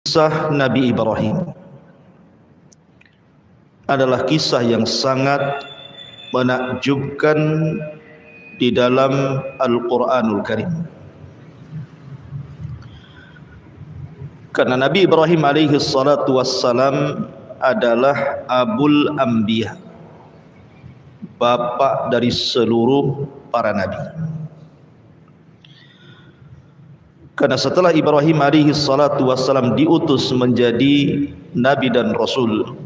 Kisah Nabi Ibrahim adalah kisah yang sangat menakjubkan di dalam Al-Quranul Karim. Karena Nabi Ibrahim alaihi salatu wassalam adalah Abul Anbiya, bapak dari seluruh para nabi. Karena setelah Ibrahim alaihi salatu wassalam diutus menjadi nabi dan rasul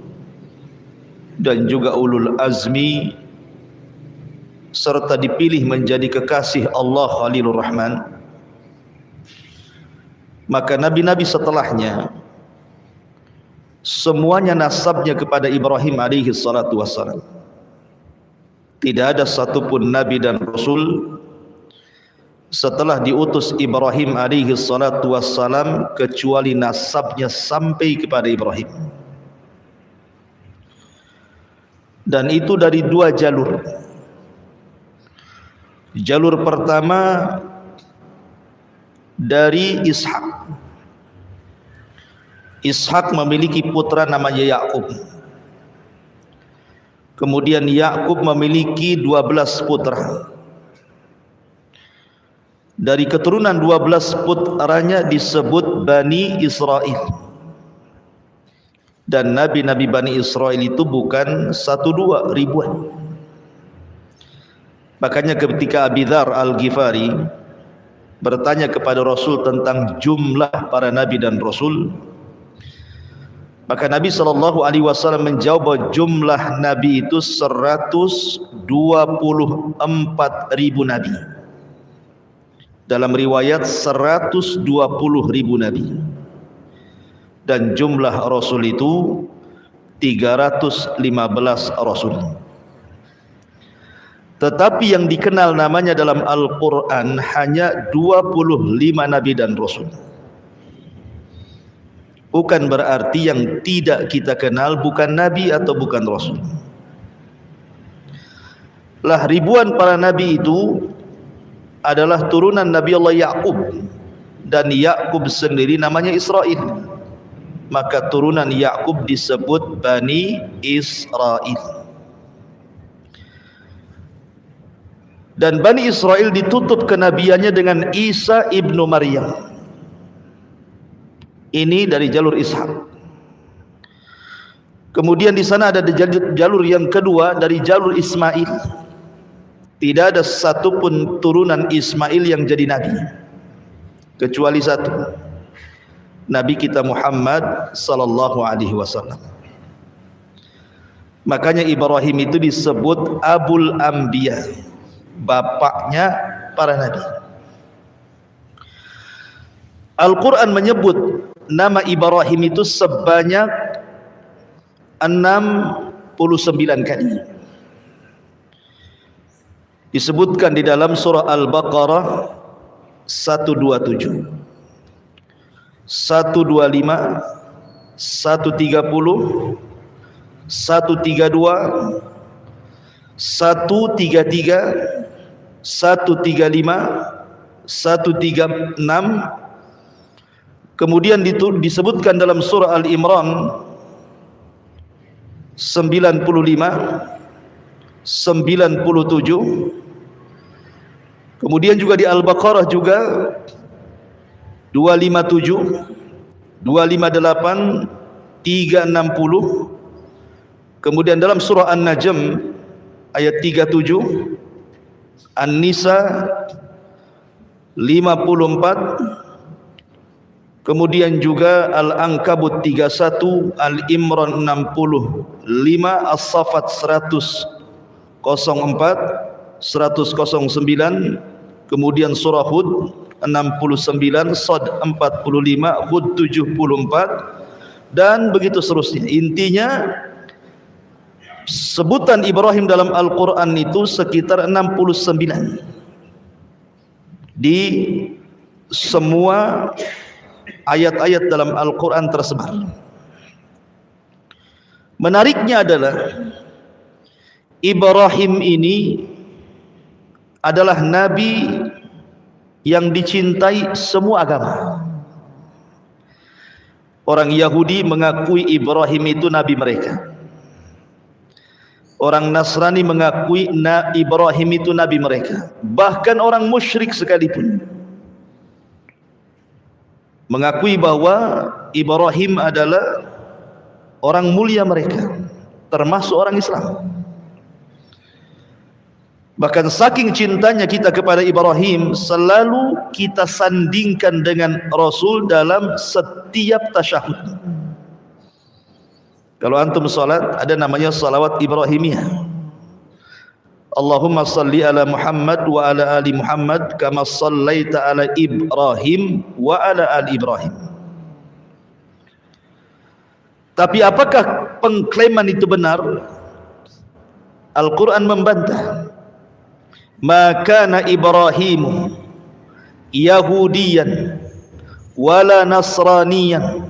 dan juga ulul azmi, serta dipilih menjadi kekasih Allah Khalilur Rahman, maka nabi-nabi setelahnya semuanya nasabnya kepada Ibrahim alaihi salatu wassalam. Tidak ada satupun nabi dan rasul setelah diutus Ibrahim alaihi salatu wassalam kecuali nasabnya sampai kepada Ibrahim. Dan itu dari dua jalur. Jalur pertama dari Ishak. Ishak memiliki putra namanya Yakub. Kemudian Yakub memiliki 12 putra. Dari keturunan 12 putranya disebut Bani Israel. Dan nabi-nabi Bani Israel itu bukan 1-2, ribuan. Makanya ketika Abi Dzar Al-Ghifari bertanya kepada Rasul tentang jumlah para nabi dan rasul, maka Nabi SAW menjawab bahwa jumlah nabi itu 124.000 nabi. Dalam riwayat 120.000 nabi. Dan jumlah rasul itu 315 rasul. Tetapi yang dikenal namanya dalam Al-Quran hanya 25 nabi dan rasul. Bukan berarti yang tidak kita kenal bukan nabi atau bukan rasul. Lah ribuan para nabi itu adalah turunan Nabi Allah Yakub, dan Yakub sendiri namanya Israel. Maka turunan Yakub disebut Bani Israel. Dan Bani Israel ditutup kenabiannya dengan Isa ibnu Maryam. Ini dari jalur Ishak. Kemudian di sana ada jalur yang kedua dari jalur Ismail. Tidak ada satupun turunan Ismail yang jadi nabi kecuali satu, Nabi kita Muhammad sallallahu alaihi wasallam. Makanya Ibrahim itu disebut Abul Anbiya, bapaknya para nabi. Al-Quran menyebut nama Ibrahim itu sebanyak 69 kali. Disebutkan di dalam surah Al-Baqarah 127, 125, 130, 132, 133, 135, 136. Kemudian disebutkan dalam surah Al-Imran 95, 97. Kemudian juga di Al-Baqarah juga 257, 258, 360. Kemudian dalam surah An-Najm ayat 37, An-Nisa 54, kemudian juga Al-Ankabut 31, Al-Imran 65, As-Saffat 104, 109, kemudian surah Hud 69, Sad 45, Hud 74, dan begitu seterusnya. Intinya sebutan Ibrahim dalam Al-Quran itu sekitar 69 di semua ayat-ayat dalam Al-Quran tersebar. Menariknya adalah Ibrahim ini adalah nabi yang dicintai semua agama. Orang Yahudi mengakui Ibrahim itu nabi mereka. Orang Nasrani mengakui Ibrahim itu nabi mereka. Bahkan orang musyrik sekalipun mengakui bahwa Ibrahim adalah orang mulia mereka, termasuk orang Islam. Bahkan saking cintanya kita kepada Ibrahim, selalu kita sandingkan dengan Rasul dalam setiap tasyahud. Kalau antum salat, ada namanya salawat Ibrahimiyah. Allahumma salli ala Muhammad wa ala ali Muhammad kama sallaita ala Ibrahim wa ala ali Ibrahim. Tapi apakah pengklaiman itu benar? Al-Quran membantah. Maka Ibrahim Yahudiyan wala Nasraniyan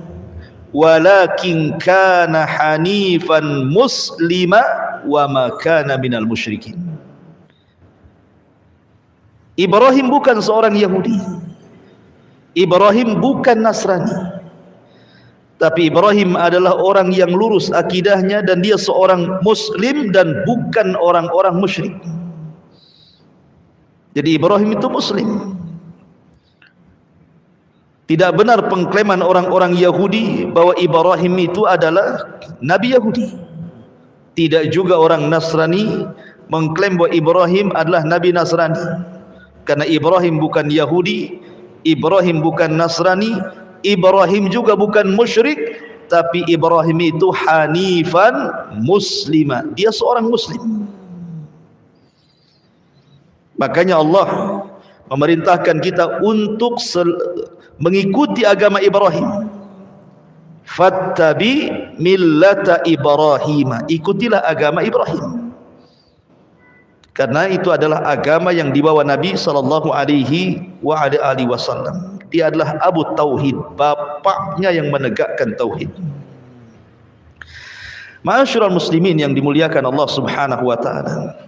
walakin kana hanifan muslima wa ma kana minal musyrikin. Ibrahim bukan seorang Yahudi, Ibrahim bukan Nasrani, tapi Ibrahim adalah orang yang lurus akidahnya dan dia seorang muslim dan bukan orang-orang musyrik. Jadi Ibrahim itu muslim. Tidak benar pengklaiman orang-orang Yahudi bahwa Ibrahim itu adalah Nabi Yahudi. Tidak juga orang Nasrani mengklaim bahwa Ibrahim adalah Nabi Nasrani. Karena Ibrahim bukan Yahudi, Ibrahim bukan Nasrani, Ibrahim juga bukan musyrik, tapi Ibrahim itu hanifan muslima. Dia seorang muslim. Makanya Allah memerintahkan kita untuk mengikuti agama Ibrahim. Fattabi millata Ibrahim. Ikutilah agama Ibrahim. Karena itu adalah agama yang dibawa Nabi sallallahu alaihi wasallam. Dia adalah Abu Tauhid, bapaknya yang menegakkan tauhid. Ma'asyiral muslimin yang dimuliakan Allah Subhanahu wa taala.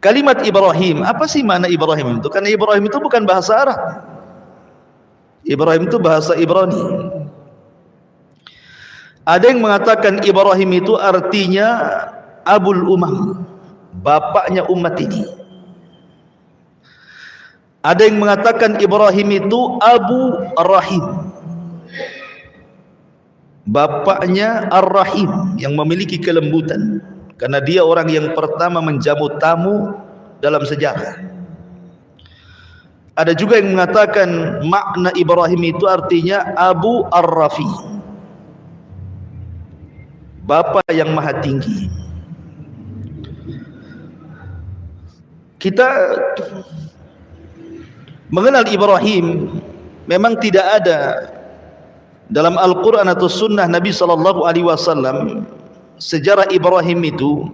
Kalimat Ibrahim, apa sih makna Ibrahim itu? Karena Ibrahim itu bukan bahasa Arab. Ibrahim itu bahasa Ibrani. Ada yang mengatakan Ibrahim itu artinya Abul Umam, bapaknya umat ini. Ada yang mengatakan Ibrahim itu Abu Rahim, bapaknya Ar-Rahim, yang memiliki kelembutan. Karena dia orang yang pertama menjamu tamu dalam sejarah. Ada juga yang mengatakan makna Ibrahim itu artinya Abu Ar-Rafi, Bapa yang maha tinggi. Kita mengenal Ibrahim memang tidak ada dalam Al-Quran atau Sunnah Nabi SAW. Sejarah Ibrahim itu,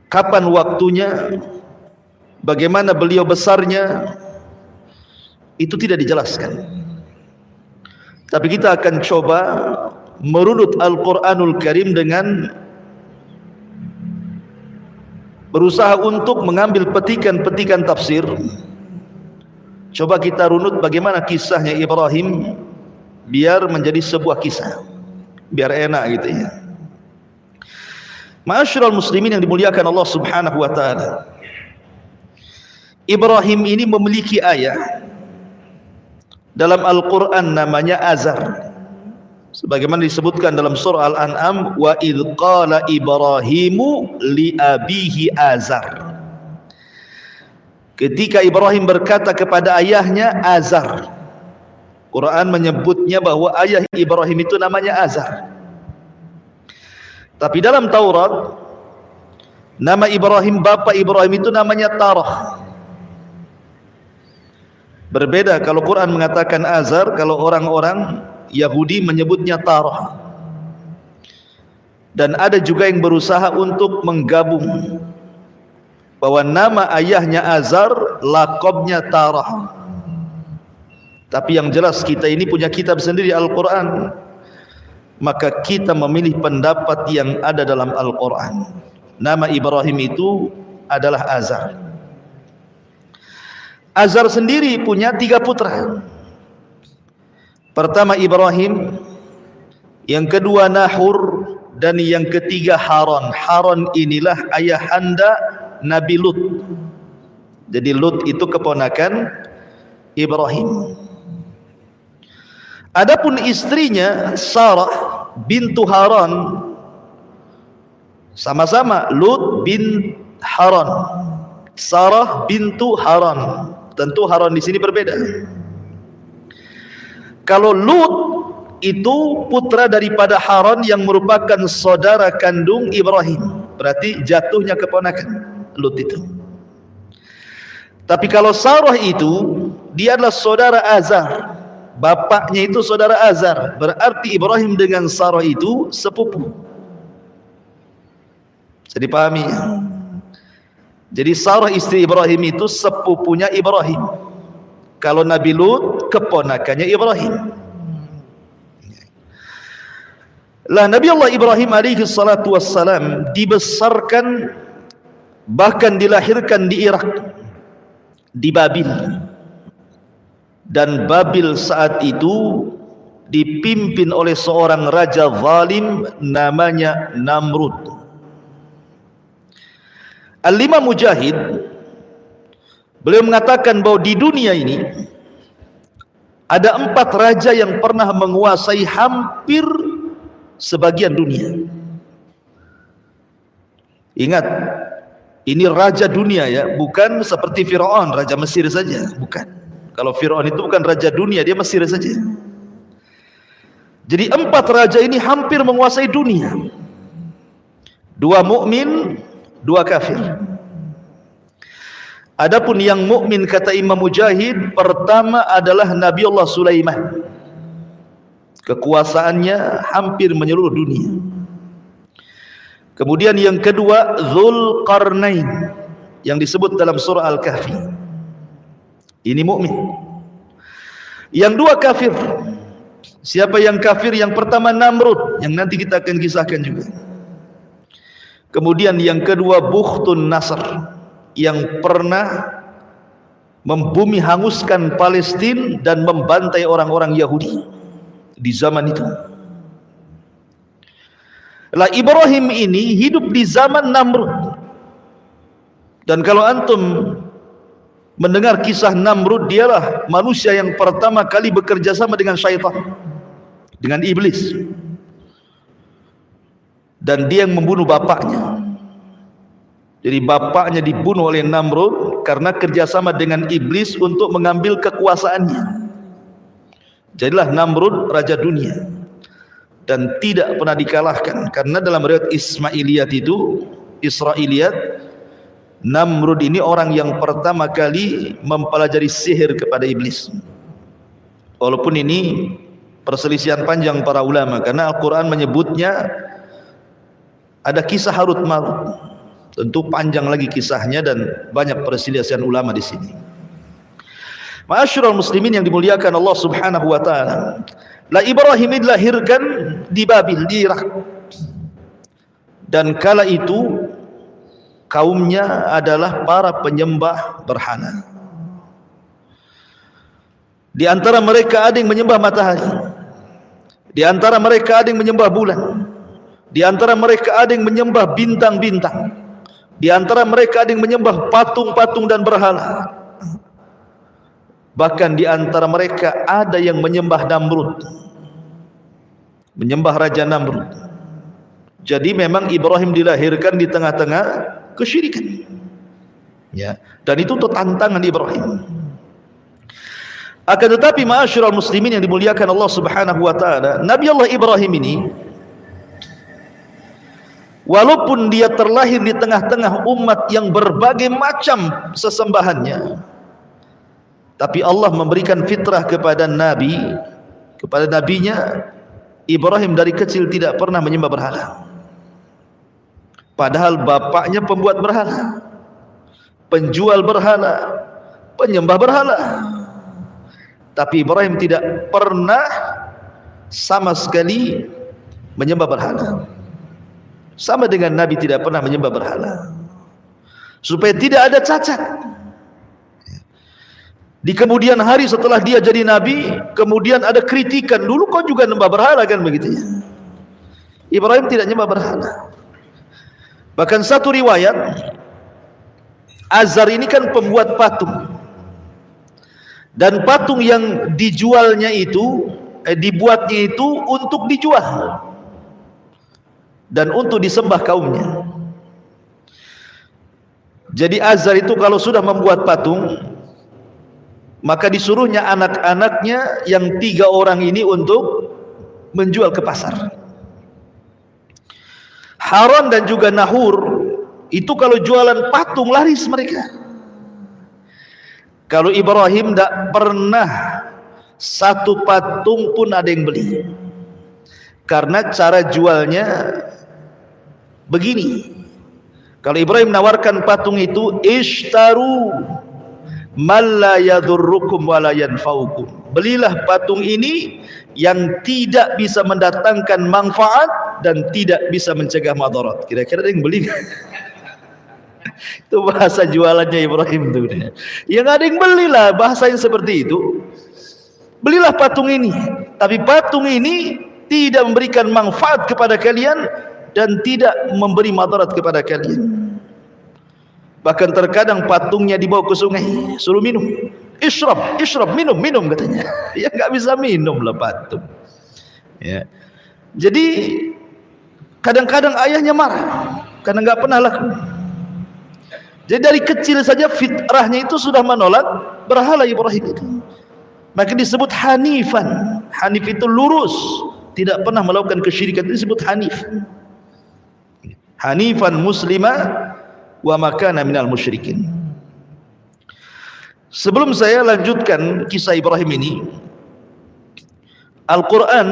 kapan waktunya, bagaimana beliau besarnya, itu tidak dijelaskan. Tapi kita akan coba merunut Al-Quranul Karim dengan berusaha untuk mengambil petikan-petikan tafsir. Coba kita runut bagaimana kisahnya Ibrahim biar menjadi sebuah kisah, biar enak gitu ya. Ma'asyiral muslimin yang dimuliakan Allah Subhanahu wa taala. Ibrahim ini memiliki ayah dalam Al-Qur'an namanya Azar. Sebagaimana disebutkan dalam surah Al-An'am, wa idz qala Ibrahimu li abihi Azar. Ketika Ibrahim berkata kepada ayahnya Azar. Quran menyebutnya bahwa ayah Ibrahim itu namanya Azar. Tapi dalam Taurat, nama Ibrahim, bapak Ibrahim itu namanya Tarah. Berbeda kalau Quran mengatakan Azar, kalau orang-orang Yahudi menyebutnya Tarah. Dan ada juga yang berusaha untuk menggabung bahwa nama ayahnya Azar, laqabnya Tarah. Tapi yang jelas kita ini punya kitab sendiri Al-Quran, maka kita memilih pendapat yang ada dalam Al-Quran. Nama Ibrahim itu adalah Azar. Azar sendiri punya 3 putra. Pertama Ibrahim, yang kedua Nahur, dan yang ketiga Haran. Haran inilah ayahanda Nabi Lut. Jadi Lut itu keponakan Ibrahim. Adapun istrinya Sarah bintu Haran, sama-sama Lut bin Haran, Sarah bintu Haran. Tentu Haran di sini berbeda. Kalau Lut itu putra daripada Haran yang merupakan saudara kandung Ibrahim, berarti jatuhnya keponakan Lut itu. Tapi kalau Sarah itu, dia adalah saudara Azar, bapaknya itu saudara Azar, berarti Ibrahim dengan Sarah itu sepupu. Jadi pahami ya? Jadi Sarah istri Ibrahim itu sepupunya Ibrahim. Kalau Nabi Lut keponakannya Ibrahim. Lah Nabi Allah Ibrahim alaihi salatu wassalam dibesarkan, bahkan dilahirkan di Irak, di Babil. Dan Babil saat itu dipimpin oleh seorang raja zalim namanya Namrud. Al-Imam Mujahid beliau mengatakan bahwa di dunia ini ada 4 raja yang pernah menguasai hampir sebagian dunia. Ingat, ini raja dunia ya, bukan seperti Firaun, raja Mesir saja, bukan. Kalau Firaun itu bukan raja dunia, dia Mesir saja. Jadi 4 raja ini hampir menguasai dunia. 2 mukmin, 2 kafir. Adapun yang mukmin kata Imam Mujahid, pertama adalah Nabi Allah Sulaiman. Kekuasaannya hampir menyeluruh dunia. Kemudian yang kedua Dzulqarnain yang disebut dalam surah Al-Kahfi. Ini mukmin. Yang 2 kafir. Siapa yang kafir? Yang pertama Namrud, yang nanti kita akan kisahkan juga. Kemudian yang kedua Bukhtun Nasr, yang pernah membumi hanguskan Palestina dan membantai orang-orang Yahudi di zaman itu. Lah Ibrahim ini hidup di zaman Namrud. Dan kalau antum mendengar kisah Namrud, dialah manusia yang pertama kali bekerja sama dengan syaitan, dengan iblis. Dan dia yang membunuh bapaknya. Jadi bapaknya dibunuh oleh Namrud karena kerjasama dengan iblis untuk mengambil kekuasaannya. Jadilah Namrud raja dunia dan tidak pernah dikalahkan. Karena dalam riwayat Ismailiyat itu, Israiliyat, Namrud ini orang yang pertama kali mempelajari sihir kepada iblis. Walaupun ini perselisihan panjang para ulama, karena Al-Quran menyebutnya ada kisah Harut Marut. Tentu panjang lagi kisahnya dan banyak perselisihan ulama di sini. Ma'asyiral muslimin yang dimuliakan Allah Subhanahu wa taala. La Ibrahim dilahirkan di Babil, di Irak. Dan kala itu kaumnya adalah para penyembah berhala. Di antara mereka ada yang menyembah matahari. Di antara mereka ada yang menyembah bulan. Di antara mereka ada yang menyembah bintang-bintang. Di antara mereka ada yang menyembah patung-patung dan berhala. Bahkan di antara mereka ada yang menyembah Namrud, menyembah Raja Namrud. Jadi memang Ibrahim dilahirkan di tengah-tengah kesyirikan. Ya, dan itu tantangan Ibrahim. Akan tetapi ma'asyiral muslimin yang dimuliakan Allah Subhanahu wa taala, Nabi Allah Ibrahim ini walaupun dia terlahir di tengah-tengah umat yang berbagai macam sesembahannya, tapi Allah memberikan fitrah kepada Nabi, kepada Nabinya. Ibrahim dari kecil tidak pernah menyembah berhala. Padahal bapaknya pembuat berhala, penjual berhala, penyembah berhala. Tapi Ibrahim tidak pernah sama sekali menyembah berhala. Sama dengan Nabi tidak pernah menyembah berhala, supaya tidak ada cacat. Di kemudian hari setelah dia jadi nabi, kemudian ada kritikan, dulu kau juga nyembah berhala kan begitu ya. Ibrahim tidak nyembah berhala. Bahkan satu riwayat, Azar ini kan pembuat patung, dan patung yang dijualnya itu, dibuatnya itu untuk dijual dan untuk disembah kaumnya. Jadi Azar itu kalau sudah membuat patung, maka disuruhnya anak-anaknya yang 3 orang ini untuk menjual ke pasar. Haran dan juga Nahur itu kalau jualan patung laris mereka. Kalau Ibrahim tidak pernah satu patung pun ada yang beli, karena cara jualnya begini. Kalau Ibrahim menawarkan patung itu, ishtaru man la yadurrukum wa la yanfa'ukum, belilah patung ini yang tidak bisa mendatangkan manfaat dan tidak bisa mencegah madarat. Kira-kira ada yang beli? Itu bahasa jualannya Ibrahim itu. Ya nggak ada yang belilah, bahasa yang seperti itu. Belilah patung ini, tapi patung ini tidak memberikan manfaat kepada kalian dan tidak memberi madarat kepada kalian. Bahkan terkadang patungnya dibawa ke sungai, suruh minum. Ishrab, ishrab, minum, minum katanya. Ya nggak bisa minum lah patung. Ya. Jadi kadang-kadang ayahnya marah karena nggak pernah laku. Jadi dari kecil saja fitrahnya itu sudah menolak berhala Ibrahim itu. Maka disebut hanifan. Hanif itu lurus, tidak pernah melakukan kesyirikan, itu disebut hanif. Hanifan muslimah wa makana minal musyrikin. Sebelum saya lanjutkan kisah Ibrahim ini, Al-Quran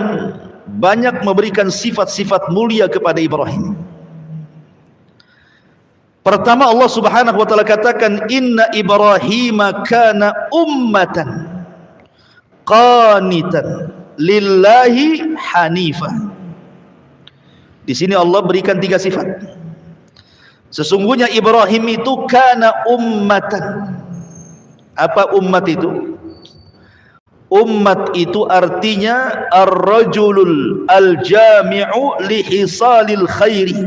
banyak memberikan sifat-sifat mulia kepada Ibrahim. Pertama, Allah Subhanahu wa taala katakan, inna Ibrahima kana ummatan qanitan lillahi hanifah. Di sini Allah berikan 3 sifat. Sesungguhnya Ibrahim itu kana ummatan. Apa ummat itu? Ummat itu artinya ar-rajulul al-jami'u li hisalil khairi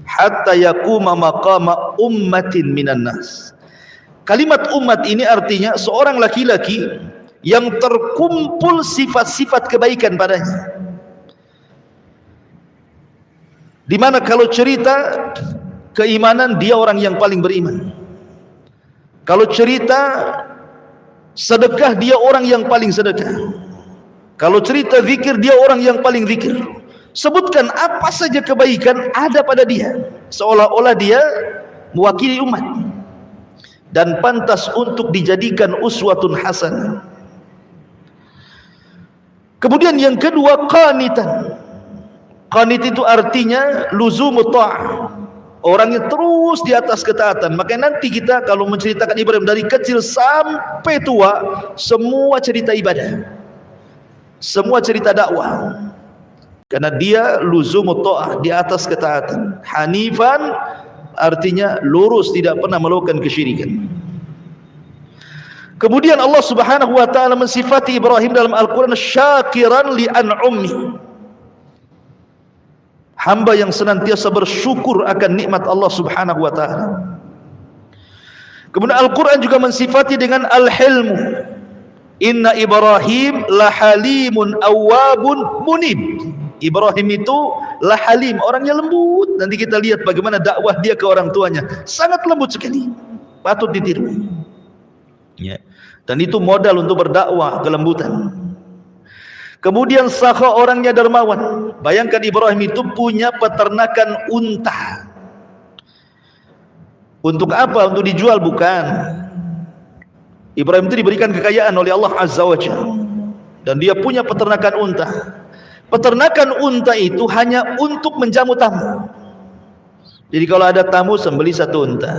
hatta yakuma maqama ummatin minan nas. Kalimat ummat ini artinya seorang laki-laki yang terkumpul sifat-sifat kebaikan padanya. Dimana kalau cerita keimanan, dia orang yang paling beriman. Kalau cerita sedekah, dia orang yang paling sedekah. Kalau cerita zikir, dia orang yang paling zikir. Sebutkan apa saja kebaikan ada pada dia, seolah-olah dia mewakili umat dan pantas untuk dijadikan uswatun hasanah. Kemudian yang kedua, qanitan. Qanit itu artinya luzumut ta'ah, orang yang terus di atas ketaatan. Makanya nanti kita kalau menceritakan Ibrahim dari kecil sampai tua, semua cerita ibadah, semua cerita dakwah, karena dia luzumut ta'ah, di atas ketaatan. Hanifan artinya lurus, tidak pernah melakukan kesyirikan. Kemudian Allah Subhanahu wa taala mensifati Ibrahim dalam Al-Qur'an syakiran li an'ummi, hamba yang senantiasa bersyukur akan nikmat Allah Subhanahu wa taala. Kemudian Al-Qur'an juga mensifati dengan al-hilmu. Inna Ibrahim lahalimun awwabun munib. Ibrahim itu lahalim, orangnya lembut. Nanti kita lihat bagaimana dakwah dia ke orang tuanya, sangat lembut sekali, patut ditiru. Ya. Dan itu modal untuk berdakwah, kelembutan. Kemudian sakha, orangnya dermawan. Bayangkan Ibrahim itu punya peternakan unta. Untuk apa? Untuk dijual? Bukan. Ibrahim itu diberikan kekayaan oleh Allah Azza wa Jalla, dan dia punya peternakan unta. Peternakan unta itu hanya untuk menjamu tamu. Jadi kalau ada tamu, sembelih 1 unta.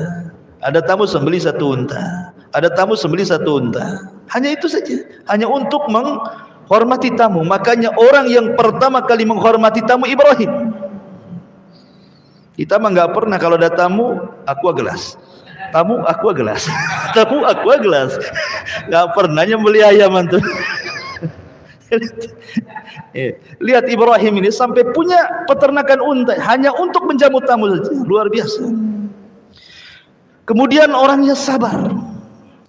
Ada tamu, sembelih 1 unta. Ada tamu, sembelih 1 unta. Hanya itu saja, hanya untuk menghormati tamu. Makanya orang yang pertama kali menghormati tamu Ibrahim. Kita mah nggak pernah kalau ada tamu aqua gelas. tamu aqua gelas. Tamu aqua gelas. Nggak pernah nyembeli ayam antum. Lihat Ibrahim ini sampai punya peternakan unta hanya untuk menjamu tamu saja. Luar biasa. Kemudian orangnya sabar.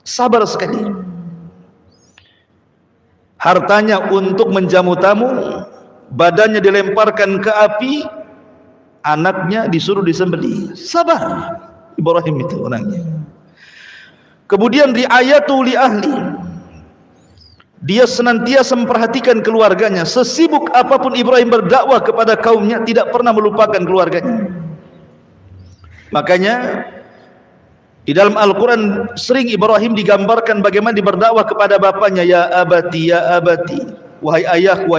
Sabar sekali. Hartanya untuk menjamu tamu, badannya dilemparkan ke api, anaknya disuruh disembelih. Sabar Ibrahim itu orangnya. Kemudian riayatu li ahli, dia senantiasa memperhatikan keluarganya. Sesibuk apapun Ibrahim berdakwah kepada kaumnya, tidak pernah melupakan keluarganya. Makanya di dalam Al-Quran sering Ibrahim digambarkan bagaimana dia berdakwah kepada bapaknya. Ya abati, wahai ayahku,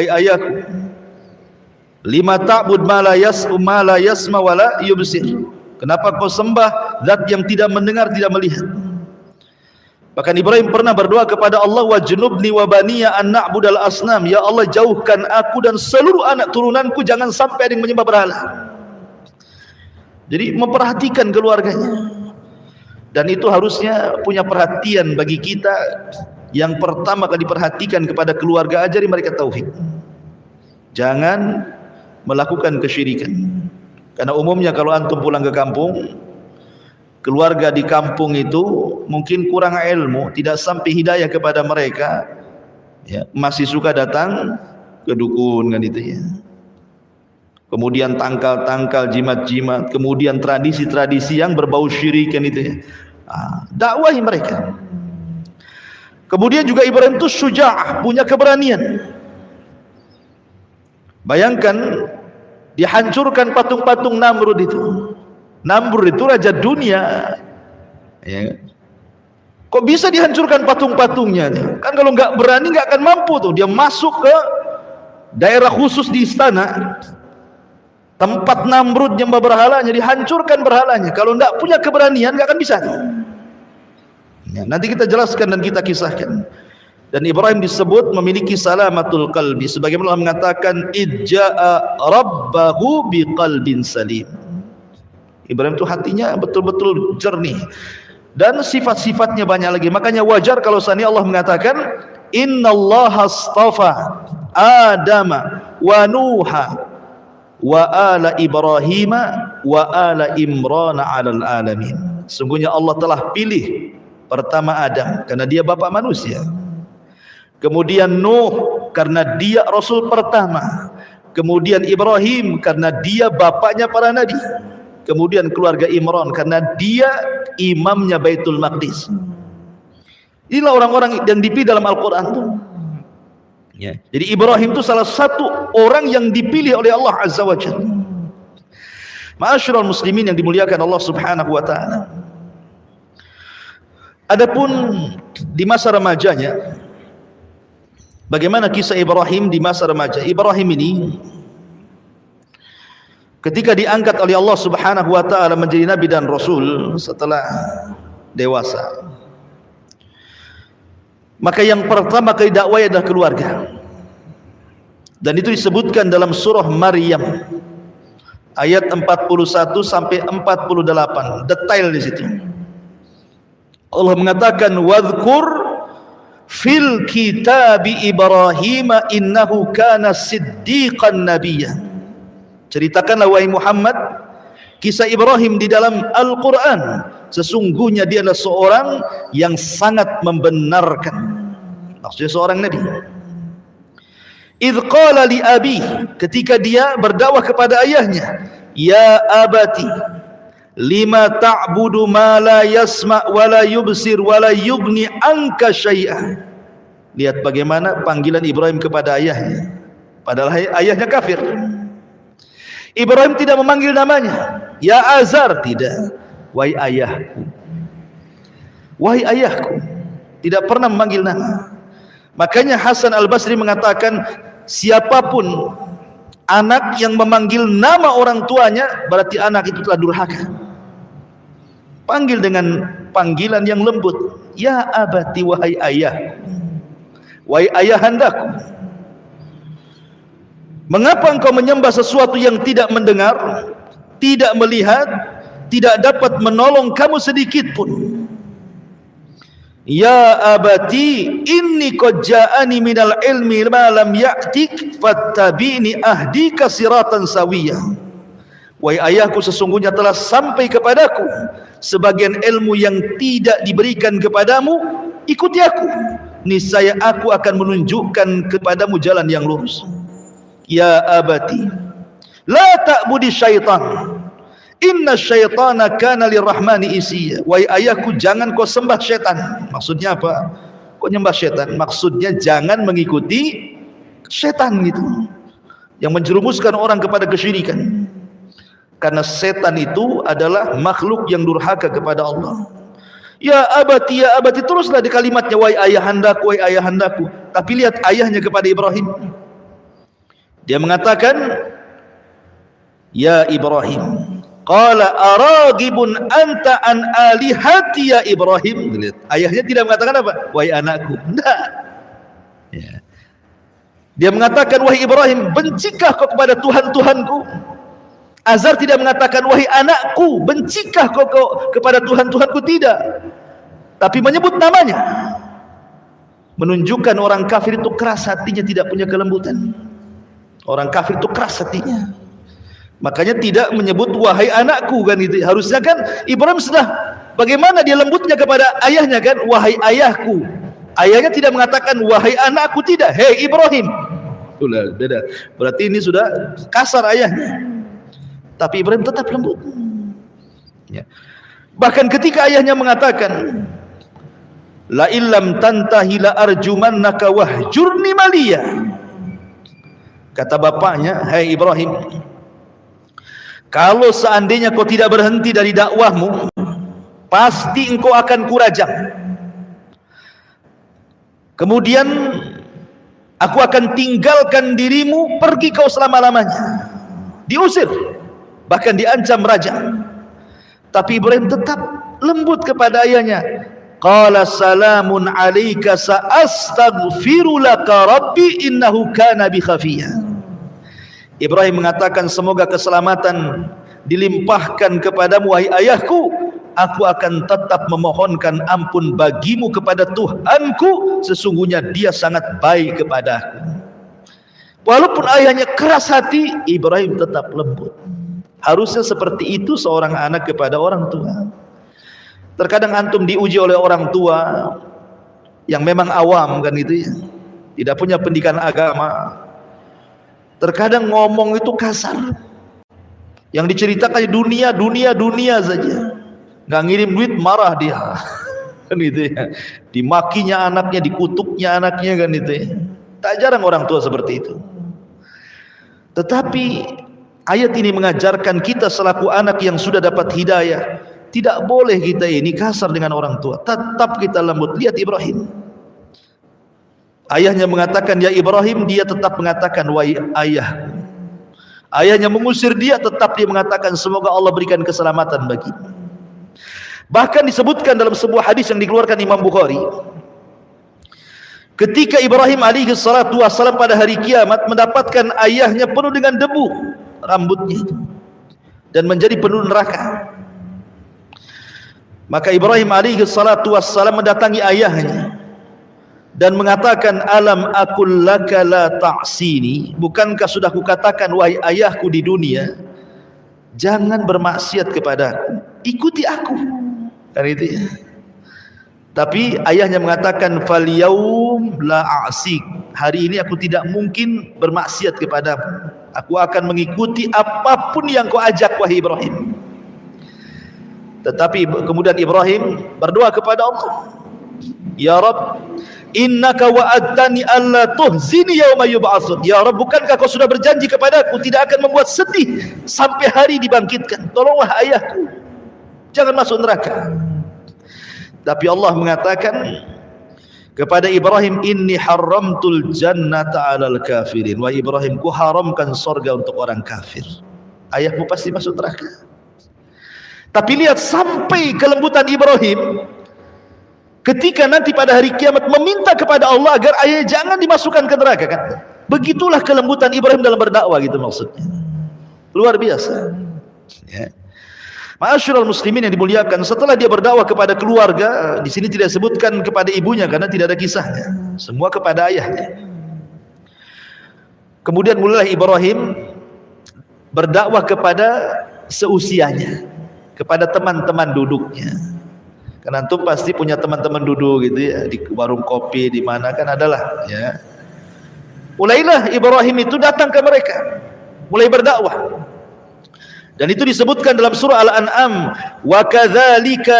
lima ta'bud ma la yasma wa la yubsir. Kenapa kau sembah zat yang tidak mendengar, tidak melihat? Bahkan Ibrahim pernah berdoa kepada Allah, wajnubni wa baniya an na'budal asnam. Ya Allah, jauhkan aku dan seluruh anak turunanku jangan sampai ada yang menyembah berhala. Jadi memperhatikan keluarganya. Dan itu harusnya punya perhatian bagi kita. Yang pertama kali diperhatikan kepada keluarga, ajari mereka tauhid. Jangan melakukan kesyirikan. Karena umumnya kalau antum pulang ke kampung, keluarga di kampung itu mungkin kurang ilmu, tidak sampai hidayah kepada mereka, ya, masih suka datang ke dukun kan itu ya. Kemudian tangkal-tangkal, jimat-jimat, kemudian tradisi-tradisi yang berbau syirik kan itu ya. Dakwahi mereka. Kemudian juga Ibrahim itu syuja'ah, punya keberanian. Bayangkan dihancurkan patung-patung Namrud itu. Namrud itu raja dunia. Ya. Kok bisa dihancurkan patung-patungnya? Kan kalau nggak berani nggak akan mampu tuh. Dia masuk ke daerah khusus di istana, tempat Namrud nyembah berhalanya, dihancurkan berhalanya. Kalau nggak punya keberanian nggak akan bisa. Ya, nanti kita jelaskan dan kita kisahkan. Dan Ibrahim disebut memiliki salamatul qalbi, sebagaimana Allah mengatakan idja'a rabbahu biqalbin salim. Ibrahim itu hatinya betul-betul jernih dan sifat-sifatnya banyak lagi. Makanya wajar kalau seandainya Allah mengatakan innallaha astafa Adama wa Nuha wa ala Ibrahima wa ala Imrana 'alal alamin. Sungguhnya Allah telah pilih pertama Adam karena dia bapak manusia. Kemudian Nuh karena dia rasul pertama. Kemudian Ibrahim karena dia bapaknya para nabi. Kemudian keluarga Imran karena dia imamnya Baitul Maqdis. Inilah orang-orang yang dipilih dalam Al-Quran itu. Ya. Jadi Ibrahim itu salah satu orang yang dipilih oleh Allah Azza wa Jalla. Ma'asyiral muslimin yang dimuliakan Allah Subhanahu wa taala. Adapun di masa remajanya, bagaimana kisah Ibrahim di masa remaja? Ibrahim ini ketika diangkat oleh Allah Subhanahu wa taala menjadi nabi dan rasul setelah dewasa, maka yang pertama kali dakwah adalah keluarga. Dan itu disebutkan dalam surah Maryam ayat 41 sampai 48, detail di situ. Allah mengatakan wadhkur fil kitabi Ibrahim innahu kana siddiqan nabiyya. Ceritakanlah wahai Muhammad kisah Ibrahim di dalam Al-Quran. Sesungguhnya dia adalah seorang yang sangat membenarkan. Maksudnya seorang nabi. Idh qala li abi, ketika dia berdakwah kepada ayahnya, ya abati lima ta'budu ma la yasma wa la yubsir wa la yughni anka syai'a. Lihat bagaimana panggilan Ibrahim kepada ayahnya, padahal ayahnya kafir. Ibrahim tidak memanggil namanya ya Azar, tidak, wahai ayahku, wahai ayahku, tidak pernah memanggil nama. Makanya Hasan Al-Basri mengatakan siapapun anak yang memanggil nama orang tuanya berarti anak itu telah durhaka. Panggil dengan panggilan yang lembut, ya abati, wahai ayah, wahai ayahandaku. Mengapa engkau menyembah sesuatu yang tidak mendengar, tidak melihat, tidak dapat menolong kamu sedikit pun. Ya abati inni qad ja'ani minal ilmi ma lam ya'tik fattabi'ni ahdika siratan sawiyah. Wahai ayahku, sesungguhnya telah sampai kepadaku sebagian ilmu yang tidak diberikan kepadamu, ikuti aku, niscaya aku akan menunjukkan kepadamu jalan yang lurus. Ya abati la ta'budi syaitan, inna syaitana kana lirrahmani isiya. Wahai ayahku, jangan kau sembah syaitan. Maksudnya apa? Kau nyembah syaitan? Maksudnya jangan mengikuti syaitan gitu, yang menjerumuskan orang kepada kesyirikan. Karena setan itu adalah makhluk yang durhaka kepada Allah. Ya abati teruslah di kalimatnya, wahai ayahandaku, wahai ayahandaku. Tapi lihat ayahnya kepada Ibrahim. Dia mengatakan, ya Ibrahim, qala aragibun anta an alihati ya Ibrahim. Lihat, ayahnya tidak mengatakan apa? Wahai anakku. Tidak. Ya. Dia mengatakan, wahai Ibrahim, bencikah kau kepada Tuhan-Tuhanku? Azar tidak mengatakan, wahai anakku, bencikah kau kepada Tuhan-Tuhanku? Tidak. Tapi menyebut namanya. Menunjukkan orang kafir itu keras hatinya, tidak punya kelembutan. Orang kafir itu keras hatinya. Makanya tidak menyebut wahai anakku kan itu. Harusnya kan Ibrahim sudah, bagaimana dia lembutnya kepada ayahnya kan, wahai ayahku. Ayahnya tidak mengatakan wahai anakku, tidak. Hei Ibrahim. Beda. Berarti ini sudah kasar ayahnya. Tapi Ibrahim tetap lembut. Ya. Bahkan ketika ayahnya mengatakan, la illam tantahi la arjumannaka wahjurni maliya. Kata bapaknya, hai Ibrahim, kalau seandainya kau tidak berhenti dari dakwahmu, pasti engkau akan kurajam. Kemudian aku akan tinggalkan dirimu, pergi kau selama-lamanya. Diusir, bahkan diancam raja. Tapi Ibrahim tetap lembut kepada ayahnya. Qala salamun alayka sa'astaghfiru laka rabbi innahu kana bi khafiyya. Ibrahim mengatakan, semoga keselamatan dilimpahkan kepadamu wahai ayahku, aku akan tetap memohonkan ampun bagimu kepada Tuhanku, sesungguhnya dia sangat baik kepadaku. Walaupun ayahnya keras hati, Ibrahim tetap lembut. Harusnya seperti itu seorang anak kepada orang tua. Terkadang antum diuji oleh orang tua yang memang awam kan itu ya, tidak punya pendidikan agama. Terkadang ngomong itu kasar. Yang diceritakan dunia saja. Nggak ngirim duit marah dia. Kan itu ya. Dimakinya anaknya, dikutuknya anaknya kan itu ya. Tak jarang orang tua seperti itu. Tetapi ayat ini mengajarkan kita selaku anak yang sudah dapat hidayah, tidak boleh kita ini kasar dengan orang tua. Tetap kita lembut. Lihat Ibrahim. Ayahnya mengatakan ya Ibrahim, dia tetap mengatakan wahai ayah. Ayahnya mengusir dia, tetap dia mengatakan semoga Allah berikan keselamatan bagimu. Bahkan disebutkan dalam sebuah hadis yang dikeluarkan Imam Bukhari, ketika Ibrahim alaihi salatu wassalam pada hari kiamat mendapatkan ayahnya penuh dengan debu rambutnya itu dan menjadi penuh neraka, maka Ibrahim alaihi salatu wassalam mendatangi ayahnya dan mengatakan, alam aqul laka la ta'sini, bukankah sudah kukatakan wahai ayahku di dunia, jangan bermaksiat kepadaku, ikuti aku kan itu ya. Tapi ayahnya mengatakan, fal yaum la a'sik, hari ini aku tidak mungkin bermaksiat kepadamu, aku akan mengikuti apapun yang kau ajak wahai Ibrahim. Tetapi kemudian Ibrahim berdoa kepada Allah, ya Rabb, innaka wa'adtani alla tuhzini yauma yub'atsun. Ya Rabb, bukankah kau sudah berjanji kepadaku tidak akan membuat sedih sampai hari dibangkitkan. Tolonglah ayahku, jangan masuk neraka. Tapi Allah mengatakan kepada Ibrahim, inni haramtul jannata 'alal kafirin. Wahai Ibrahim, ku haramkan surga untuk orang kafir. Ayahmu pasti masuk neraka. Tapi lihat sampai kelembutan Ibrahim ketika nanti pada hari kiamat meminta kepada Allah agar ayah jangan dimasukkan ke neraka kan. Begitulah kelembutan Ibrahim dalam berdakwah gitu maksudnya. Luar biasa. Ya. Ma'asyiral muslimin yang dimuliakan, setelah dia berdakwah kepada keluarga, di sini tidak sebutkan kepada ibunya karena tidak ada kisahnya, semua kepada ayahnya. Kemudian mulailah Ibrahim berdakwah kepada seusianya, kepada teman-teman duduknya. Karena antum pasti punya teman-teman duduk gitu ya, di warung kopi di mana kan adalah ya. Mulailah Ibrahim itu datang ke mereka, mulai berdakwah. Dan itu disebutkan dalam surah Al-An'am, wa kadzalika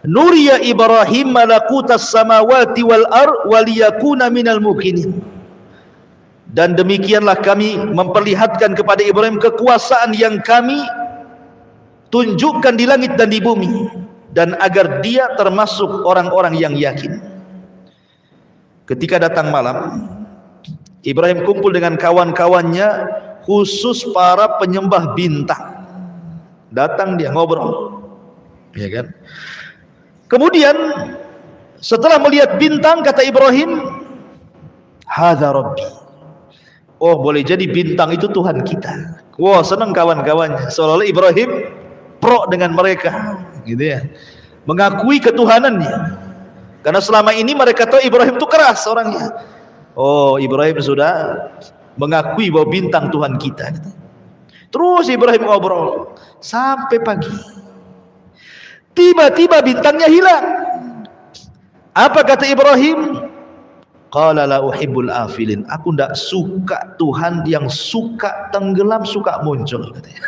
nuriya Ibrahim malakutas samawati wal ard waliyakuna minal muqinin. Dan demikianlah kami memperlihatkan kepada Ibrahim kekuasaan yang kami tunjukkan di langit dan di bumi, dan agar dia termasuk orang-orang yang yakin. Ketika datang malam, Ibrahim kumpul dengan kawan-kawannya, khusus para penyembah bintang. Datang dia ngobrol, ya kan? Kemudian setelah melihat bintang, kata Ibrahim, hadza rabbi. Oh, boleh jadi bintang itu Tuhan kita. Wah, senang kawan-kawannya. Seolah-olah Ibrahim pro dengan mereka, gitu ya, mengakui ketuhanannya. Karena selama ini mereka tahu Ibrahim itu keras orangnya. Oh, Ibrahim sudah mengakui bahwa bintang Tuhan kita. Terus Ibrahim ngobrol sampai pagi. Tiba-tiba bintangnya hilang. Apa kata Ibrahim? Qala la uhibbul afilin. Aku tidak suka Tuhan yang suka tenggelam, suka muncul, katanya.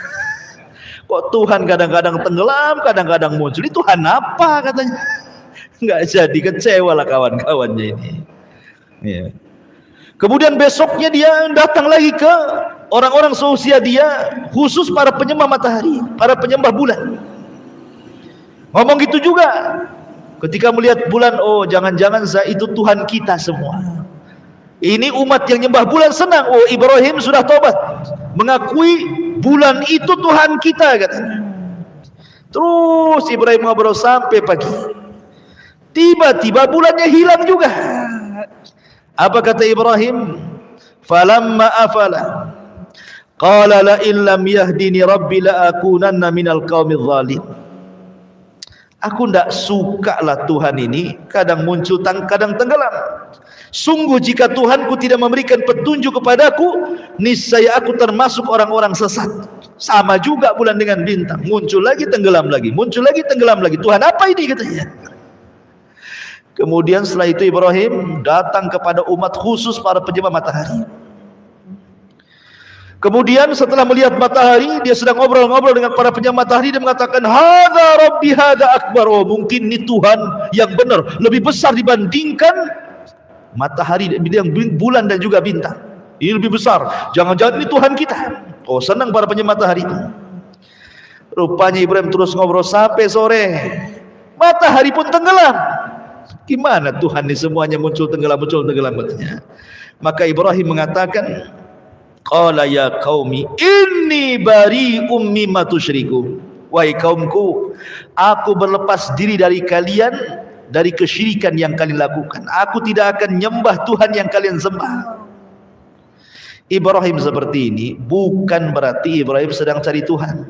Kok Tuhan kadang-kadang tenggelam, kadang-kadang muncul? Ini Tuhan apa, katanya? Enggak jadi, kecewa lah kawan-kawannya ini. Ya. Kemudian besoknya dia datang lagi ke orang-orang seusia dia, khusus para penyembah matahari, para penyembah bulan. Ngomong gitu juga. Ketika melihat bulan, oh jangan-jangan itu Tuhan kita semua. Ini umat yang nyembah bulan senang. Oh, Ibrahim sudah tobat, mengakui bulan itu Tuhan kita, katanya. Terus Ibrahim ngobrol sampai pagi. Tiba-tiba bulannya hilang juga. Apa kata Ibrahim? Falamma afala qala la illam yahdini rabbi la akunanna minal qaumidz zalim. Aku tidak suka lah Tuhan ini, kadang muncul, kadang tenggelam. Sungguh jika Tuhanku tidak memberikan petunjuk kepadaku, niscaya aku termasuk orang-orang sesat. Sama juga bulan dengan bintang, muncul lagi tenggelam lagi, muncul lagi tenggelam lagi. Tuhan apa ini, katanya. Kemudian setelah itu Ibrahim datang kepada umat khusus para penyembah matahari. Kemudian setelah melihat matahari, dia sedang ngobrol-ngobrol dengan para penyembah matahari, dia mengatakan, hadza rabbi hadza akbar. Oh, mungkin ini Tuhan yang benar, lebih besar dibandingkan matahari, bulan dan juga bintang. Ini lebih besar, jangan-jangan ini Tuhan kita. Oh, senang para penyembah matahari itu. Rupanya Ibrahim terus ngobrol sampai sore, matahari pun tenggelam. Gimana Tuhan ini semuanya muncul tenggelam katanya. Maka Ibrahim mengatakan, qala ya qaumi inni bari'um mimma tusyriku. Wahai kaumku, aku berlepas diri dari kalian, dari kesyirikan yang kalian lakukan. Aku tidak akan nyembah Tuhan yang kalian sembah. Ibrahim seperti ini bukan berarti Ibrahim sedang cari Tuhan.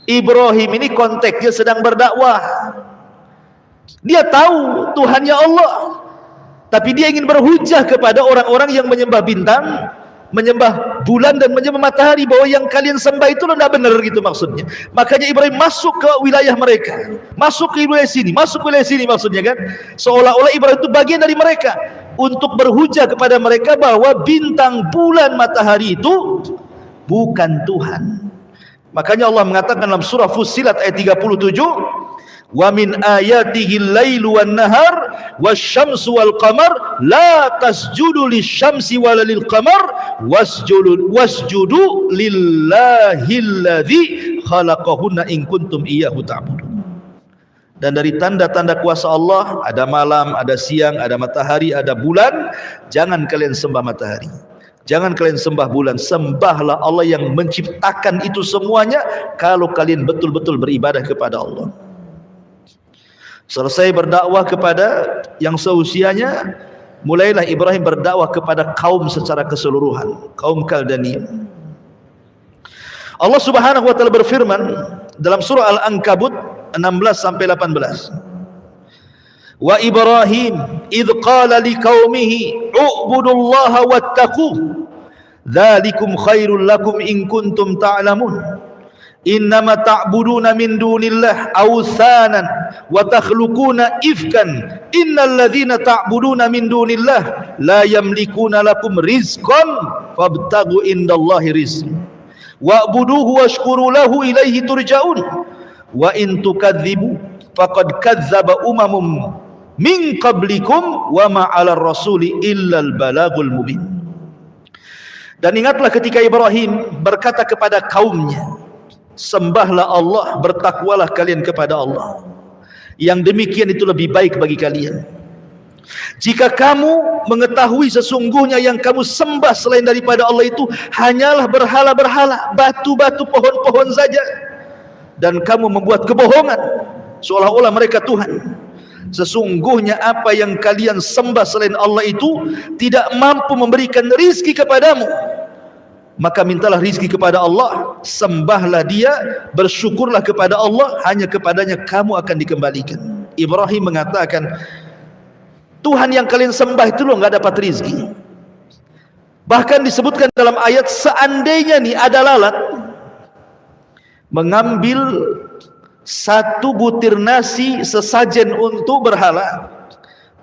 Ibrahim ini konteksnya sedang berdakwah. Dia tahu Tuhannya Allah, tapi dia ingin berhujah kepada orang-orang yang menyembah bintang, menyembah bulan dan menyembah matahari, bahwa yang kalian sembah itu tidak benar, gitu maksudnya. Makanya Ibrahim masuk ke wilayah mereka, masuk ke wilayah sini, masuk ke wilayah sini, maksudnya kan, seolah-olah Ibrahim itu bagian dari mereka, untuk berhujah kepada mereka bahwa bintang, bulan, matahari itu bukan Tuhan. Makanya Allah mengatakan dalam surah Fussilat ayat 37, wa min ayatihil lailu wan nahar wasyamsu wal qamar la tasjudu lisyamsi wala lil qamar wasjudu lillahilladzi khalaqahunna in kuntum iyyahu ta'budun. Dan dari tanda-tanda kuasa Allah ada malam, ada siang, ada matahari, ada bulan. Jangan kalian sembah matahari, jangan kalian sembah bulan, sembahlah Allah yang menciptakan itu semuanya kalau kalian betul-betul beribadah kepada Allah. Selesai berdakwah kepada yang seusianya, mulailah Ibrahim berdakwah kepada kaum secara keseluruhan, kaum Kaldania. Allah Subhanahu wa taala berfirman dalam surah Al-Ankabut 16 sampai 18. Wa Ibrahim idh qala liqaumihi u'budullaha wattaquh dzalikum khairul lakum in kuntum ta'lamun innama ta'buduna min dunillah awthanan wa takhluquna ifkan innal ladzina ta'buduna min dunillah la yamlikuna lakum rizqan fabtaghu indallahi rizq wa'buduhu washkuru lahu ilaihi turja'un wa in tukadzibu faqad kadzdzaba umamum min qablikum wa ma 'alar rasuli illal balagul mubin. Dan ingatlah ketika Ibrahim berkata kepada kaumnya, sembahlah Allah, bertakwalah kalian kepada Allah, yang demikian itu lebih baik bagi kalian. Jika kamu mengetahui sesungguhnya yang kamu sembah selain daripada Allah itu hanyalah berhala-berhala, batu-batu, pohon-pohon saja, dan kamu membuat kebohongan seolah-olah mereka Tuhan, sesungguhnya apa yang kalian sembah selain Allah itu tidak mampu memberikan rizki kepadamu, maka mintalah rizki kepada Allah, sembahlah Dia, bersyukurlah kepada Allah, hanya kepadanya kamu akan dikembalikan. Ibrahim mengatakan, Tuhan yang kalian sembah itu loh nggak dapat rizki. Bahkan disebutkan dalam ayat, seandainya nih ada lalat mengambil satu butir nasi sesajen untuk berhala,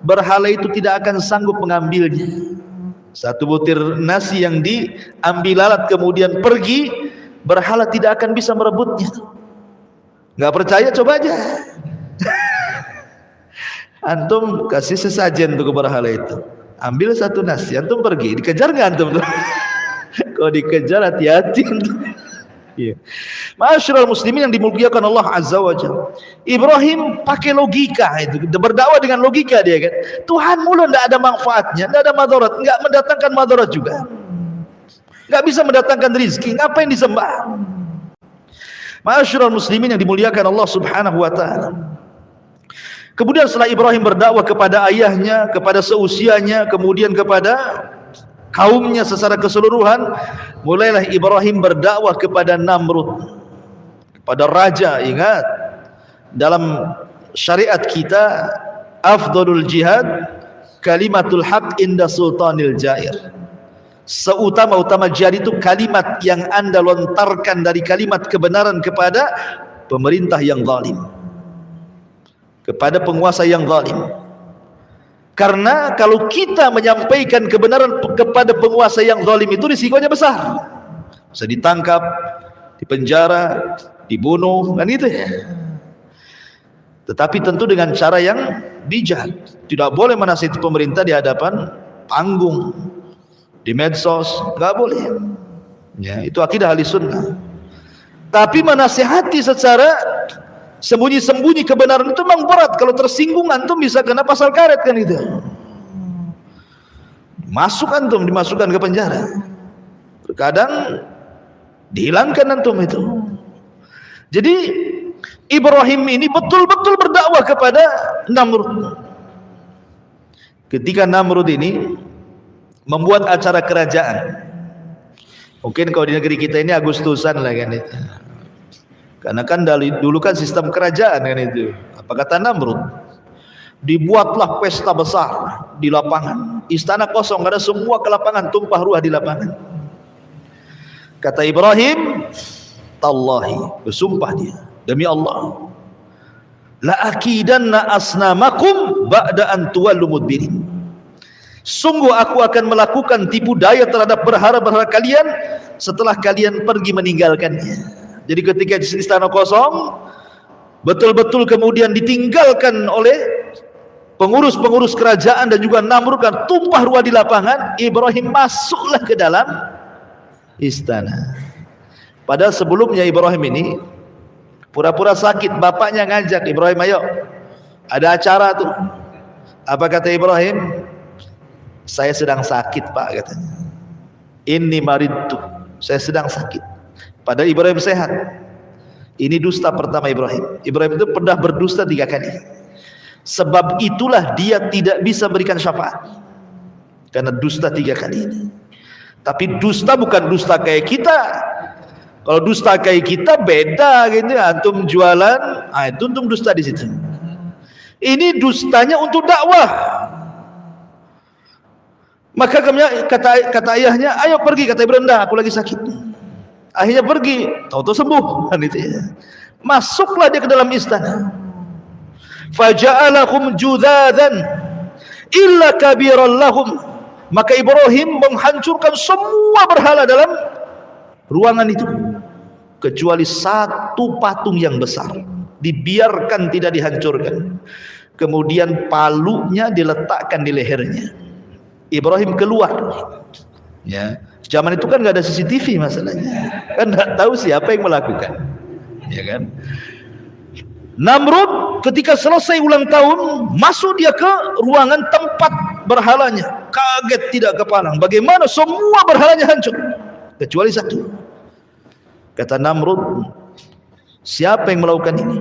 berhala itu tidak akan sanggup mengambilnya. Satu butir nasi yang diambil lalat kemudian pergi, berhala tidak akan bisa merebutnya. Nggak percaya, coba aja. Antum kasih sesajen untuk berhala itu, ambil satu nasi, antum pergi, dikejar nggak antum tuh? Kalau dikejar hati-hati antum. Iya. Ma'asyiral muslimin yang dimuliakan Allah Azza wa Jalla, Ibrahim pakai logika itu, berdakwah dengan logika dia kan. Tuhan mulu enggak ada manfaatnya, enggak ada madarat, enggak mendatangkan madarat juga, enggak bisa mendatangkan rizki, ngapain disembah? Ma'asyiral muslimin yang dimuliakan Allah Subhanahu wa taala. Kemudian setelah Ibrahim berdakwah kepada ayahnya, kepada seusianya, kemudian kepada kaumnya secara keseluruhan, mulailah Ibrahim berdakwah kepada Namrud, kepada raja. Ingat, dalam syariat kita afdalul jihad kalimatul haq inda sultanil jair. Seutama-utama jihad itu kalimat yang anda lontarkan dari kalimat kebenaran kepada pemerintah yang zalim, kepada penguasa yang zalim. Karena kalau kita menyampaikan kebenaran kepada penguasa yang zalim itu risikonya besar, bisa ditangkap, dipenjara, dibunuh, kan gitu ya. Tetapi tentu dengan cara yang bijak. Tidak boleh menasihati pemerintah di hadapan panggung, di medsos, nggak boleh. Ya, itu akidah ahli sunnah. Tapi menasihati secara sembunyi-sembunyi kebenaran itu memang berat. Kalau tersinggung antum bisa kena pasal karet kan itu. Masuk antum, dimasukkan ke penjara. Terkadang dihilangkan antum itu. Jadi Ibrahim ini betul-betul berdakwah kepada Namrud. Ketika Namrud ini membuat acara kerajaan, mungkin kalau di negeri kita ini Agustusan lah kan itu. Karena kan dulu kan sistem kerajaan kan itu. Apa kata Namrud? Dibuatlah pesta besar di lapangan. Istana kosong, ada semua ke lapangan, tumpah ruah di lapangan. Kata Ibrahim, tallahi, bersumpah dia, demi Allah, la akidanna asnamakum ba'da an tuwallu mudbirin. Sungguh aku akan melakukan tipu daya terhadap berhala-berhala kalian setelah kalian pergi meninggalkannya. Jadi ketika istana kosong, betul-betul kemudian ditinggalkan oleh pengurus-pengurus kerajaan dan juga Namrud, kan tumpah ruah di lapangan, Ibrahim masuklah ke dalam istana. Padahal sebelumnya Ibrahim ini pura-pura sakit, bapaknya ngajak, Ibrahim ayo, ada acara tuh. Apa kata Ibrahim? Saya sedang sakit pak, katanya. Inni maridtu, saya sedang sakit. Padahal Ibrahim sehat. Ini dusta pertama Ibrahim. Ibrahim itu pernah berdusta 3 kali. Sebab itulah dia tidak bisa berikan syafaat, karena dusta 3 kali ini. Tapi dusta bukan dusta kayak kita. Kalau dusta kayak kita beda gitu. Antum jualan, itu antum dusta di situ. Ini dustanya untuk dakwah. Maka kata ayahnya, ayo pergi. Kata Ibrahim, dah aku lagi sakit. Akhirnya pergi, tahu-tahu sembuh. Masuklah dia ke dalam istana. Faja'alahum judzadan illa kabiran lahum. Maka Ibrahim menghancurkan semua berhala dalam ruangan itu, kecuali satu patung yang besar, dibiarkan tidak dihancurkan. Kemudian palunya diletakkan di lehernya. Ibrahim keluar. Ya, zaman itu kan nggak ada CCTV masalahnya, kan nggak tahu siapa yang melakukan, ya kan? Namrud ketika selesai ulang tahun, masuk dia ke ruangan tempat berhalanya, kaget tidak kepalang, bagaimana semua berhalanya hancur kecuali satu. Kata Namrud, siapa yang melakukan ini?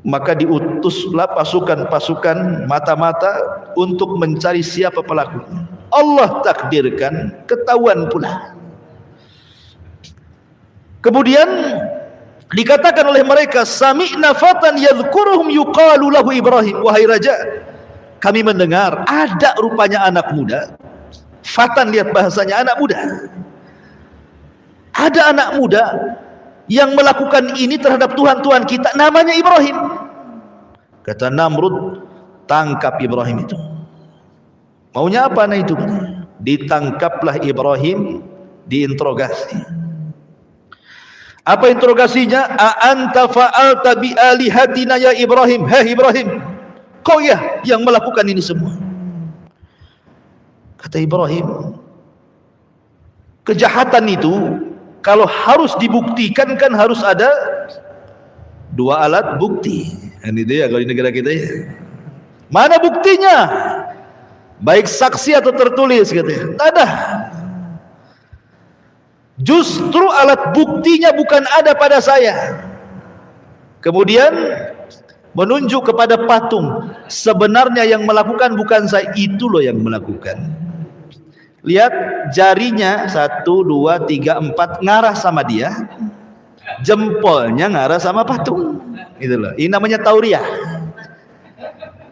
Maka diutuslah pasukan-pasukan mata-mata untuk mencari siapa pelakunya. Allah takdirkan, ketahuan pula. Kemudian dikatakan oleh mereka, sami'na fatan yadhkuruhum yuqalu lahu Ibrahim. Wahai raja, kami mendengar ada rupanya anak muda. Fatan, lihat bahasanya, anak muda. Ada anak muda yang melakukan ini terhadap Tuhan-Tuhan kita, namanya Ibrahim. Kata Namrud, tangkap Ibrahim itu. Maunya apa anak itu? Ditangkaplah Ibrahim, diinterogasi. Apa interogasinya? A anta fa'alta bi alihatina ya Ibrahim. Hei Ibrahim, kau ya yang melakukan ini semua. Kata Ibrahim, kejahatan itu kalau harus dibuktikan kan harus ada dua alat bukti. Ini dia kalau di negara kita ya. Mana buktinya? Baik saksi atau tertulis katanya. Tak ada. Justru alat buktinya bukan ada pada saya. Kemudian menunjuk kepada patung. Sebenarnya yang melakukan bukan saya, itu loh yang melakukan. Lihat jarinya 1, 2, 3, 4 ngarah sama dia, jempolnya ngarah sama patung. Itu loh. Ini namanya tauriah.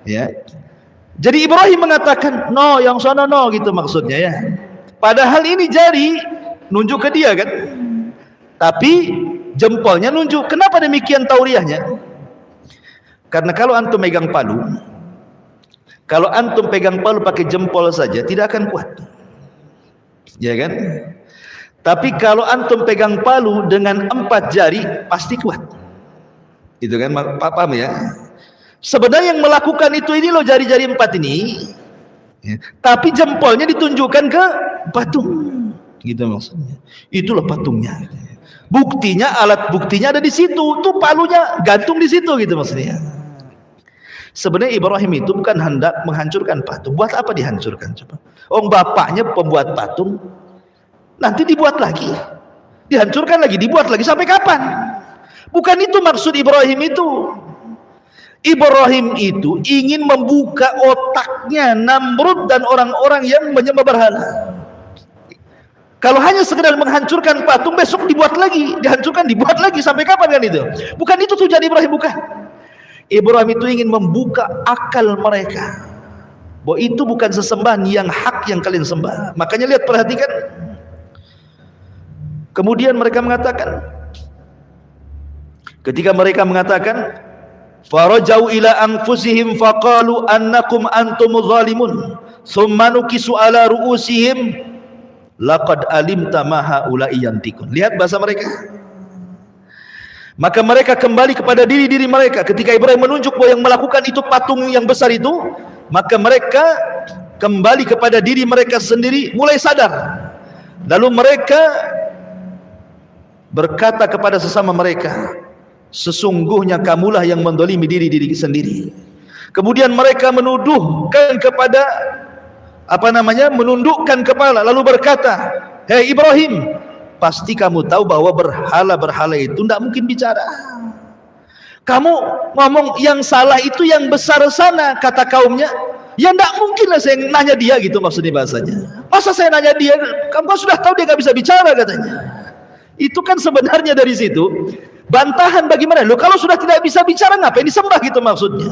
Ya. Jadi Ibrahim mengatakan no, yang sana no, gitu maksudnya ya. Padahal ini jari nunjuk ke dia kan, tapi jempolnya nunjuk. Kenapa demikian tauriahnya? Karena kalau antum megang palu, kalau antum pegang palu pakai jempol saja tidak akan kuat, ya kan? Tapi kalau antum pegang palu dengan 4 jari pasti kuat. Itu kan, paham ya? Sebenarnya yang melakukan itu ini loh, jari-jari 4 ini ya. Tapi jempolnya ditunjukkan ke patung, gitu maksudnya. Itulah patungnya. Buktinya, alat buktinya ada di situ. Tuh palunya gantung di situ, gitu maksudnya. Sebenarnya Ibrahim itu bukan hendak menghancurkan patung. Buat apa dihancurkan coba? Bapaknya pembuat patung, nanti dibuat lagi, dihancurkan lagi, dibuat lagi, sampai kapan? Bukan itu maksud Ibrahim itu. Ibrahim itu ingin membuka otaknya Namrud dan orang-orang yang menyembah berhala. Kalau hanya sekedar menghancurkan patung, besok dibuat lagi, dihancurkan, dibuat lagi, sampai kapan kan itu? Bukan itu tujuan Ibrahim, bukan. Ibrahim itu ingin membuka akal mereka bahwa itu bukan sesembahan yang hak yang kalian sembah. Makanya lihat, perhatikan. Kemudian mereka mengatakan, ketika mereka mengatakan, farajau ila anfusihim faqalu annakum antumuz zalimun summa nukisu ala ru'usihim laqad alimta ma haula'i yantikun. Lihat bahasa mereka. Maka mereka kembali kepada diri-diri mereka. Ketika Ibrahim menunjuk bahwa yang melakukan itu patung yang besar itu, maka mereka kembali kepada diri mereka sendiri, mulai sadar. Lalu mereka berkata kepada sesama mereka, sesungguhnya kamulah yang mendolimi diri-diri sendiri. Kemudian mereka menuduhkan kepada menundukkan kepala, lalu berkata, hei Ibrahim, pasti kamu tahu bahwa berhala-berhala itu tidak mungkin bicara. Kamu ngomong yang salah itu yang besar sana, kata kaumnya. Ya tidak mungkin lah saya nanya dia, gitu maksudnya bahasanya. Masa saya nanya dia, kamu sudah tahu dia nggak bisa bicara, katanya. Itu kan sebenarnya dari situ bantahan bagaimana? Loh, kalau sudah tidak bisa bicara ngapain disembah gitu maksudnya.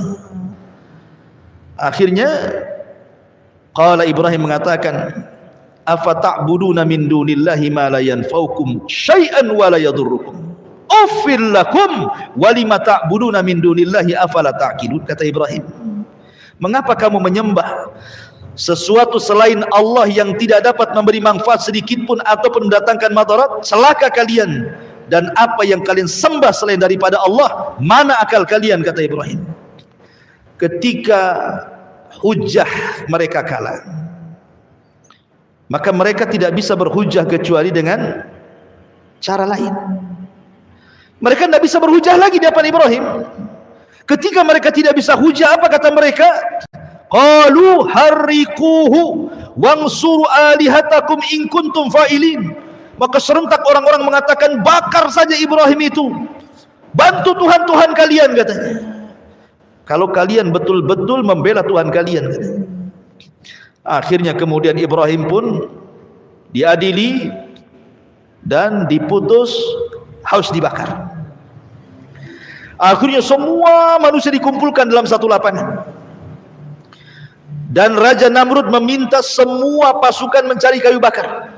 Akhirnya qala Ibrahim mengatakan, afata'buduna min dunillahi ma la yanfa'ukum syai'an wa la yadurrukum. Uffil lakum wa lima ta'buduna min dunillahi afala ta'qilun. Kata Ibrahim, mengapa kamu menyembah sesuatu selain Allah yang tidak dapat memberi manfaat sedikit pun ataupun mendatangkan madarat? Celaka kalian. Dan apa yang kalian sembah selain daripada Allah, mana akal kalian? Kata Ibrahim. Ketika hujah mereka kalah, maka mereka tidak bisa berhujah kecuali dengan cara lain. Mereka tidak bisa berhujah lagi di hadapan Ibrahim. Ketika mereka tidak bisa hujah, apa kata mereka? Qalu harriquhu wansuru alihatakum in kuntum fa'ilin. Maka serentak orang-orang mengatakan, bakar saja Ibrahim itu, bantu Tuhan-Tuhan kalian, katanya, kalau kalian betul-betul membela Tuhan kalian, katanya. Akhirnya kemudian Ibrahim pun diadili dan diputus harus dibakar. Akhirnya semua manusia dikumpulkan dalam satu lapangan, dan Raja Namrud meminta semua pasukan mencari kayu bakar.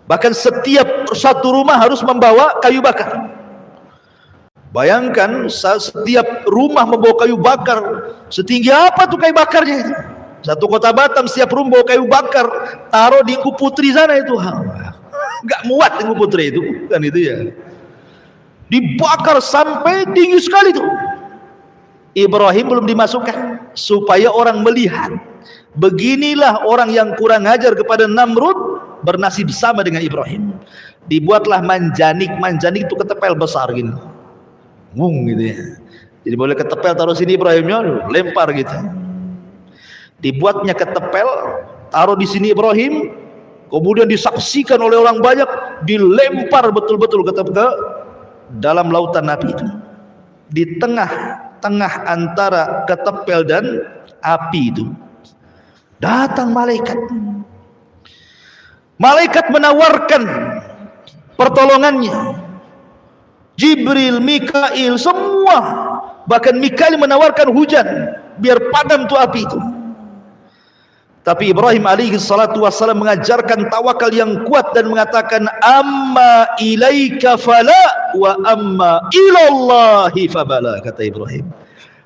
Bahkan setiap satu rumah harus membawa kayu bakar. Bayangkan, setiap rumah membawa kayu bakar. Setinggi apa tuh kayu bakarnya itu? Satu kota Batam setiap rumah bawa kayu bakar, taruh di Engku Putri sana itu. Enggak muat Engku Putri itu, kan itu ya. Dibakar sampai tinggi sekali tuh. Ibrahim belum dimasukkan supaya orang melihat, beginilah orang yang kurang ajar kepada Namrud bernasib sama dengan Ibrahim. Dibuatlah manjanik. Manjanik itu ketepel besar gini, gitu ya. Jadi boleh ketepel taruh sini, Ibrahimnya lempar gitu. Dibuatnya ketepel, taruh di sini Ibrahim, kemudian disaksikan oleh orang banyak, dilempar betul-betul ke dalam lautan api itu. Di tengah-tengah antara ketepel dan api itu datang malaikat. Malaikat menawarkan pertolongannya. Jibril, Mikail, semua. Bahkan Mikail menawarkan hujan biar padam tuh api itu. Tapi Ibrahim alaihi salatu wassalam mengajarkan tawakal yang kuat dan mengatakan, amma ilaika fala wa amma ilallahi fabala. Kata Ibrahim,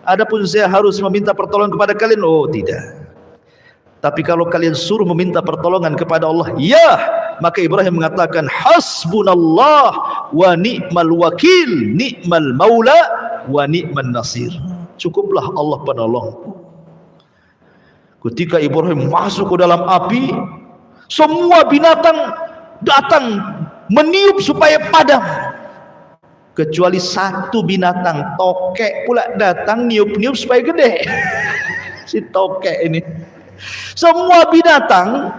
adapun saya harus meminta pertolongan kepada kalian, oh tidak. Tapi kalau kalian suruh meminta pertolongan kepada Allah, ya. Maka Ibrahim mengatakan, hasbunallah wa ni'mal wakil, ni'mal maula wa ni'man nasir. Cukuplah Allah penolong. Ketika Ibrahim masuk ke dalam api, semua binatang datang meniup supaya padam, kecuali satu binatang, tokek pula datang niup-niup supaya gede. Si tokek ini, semua binatang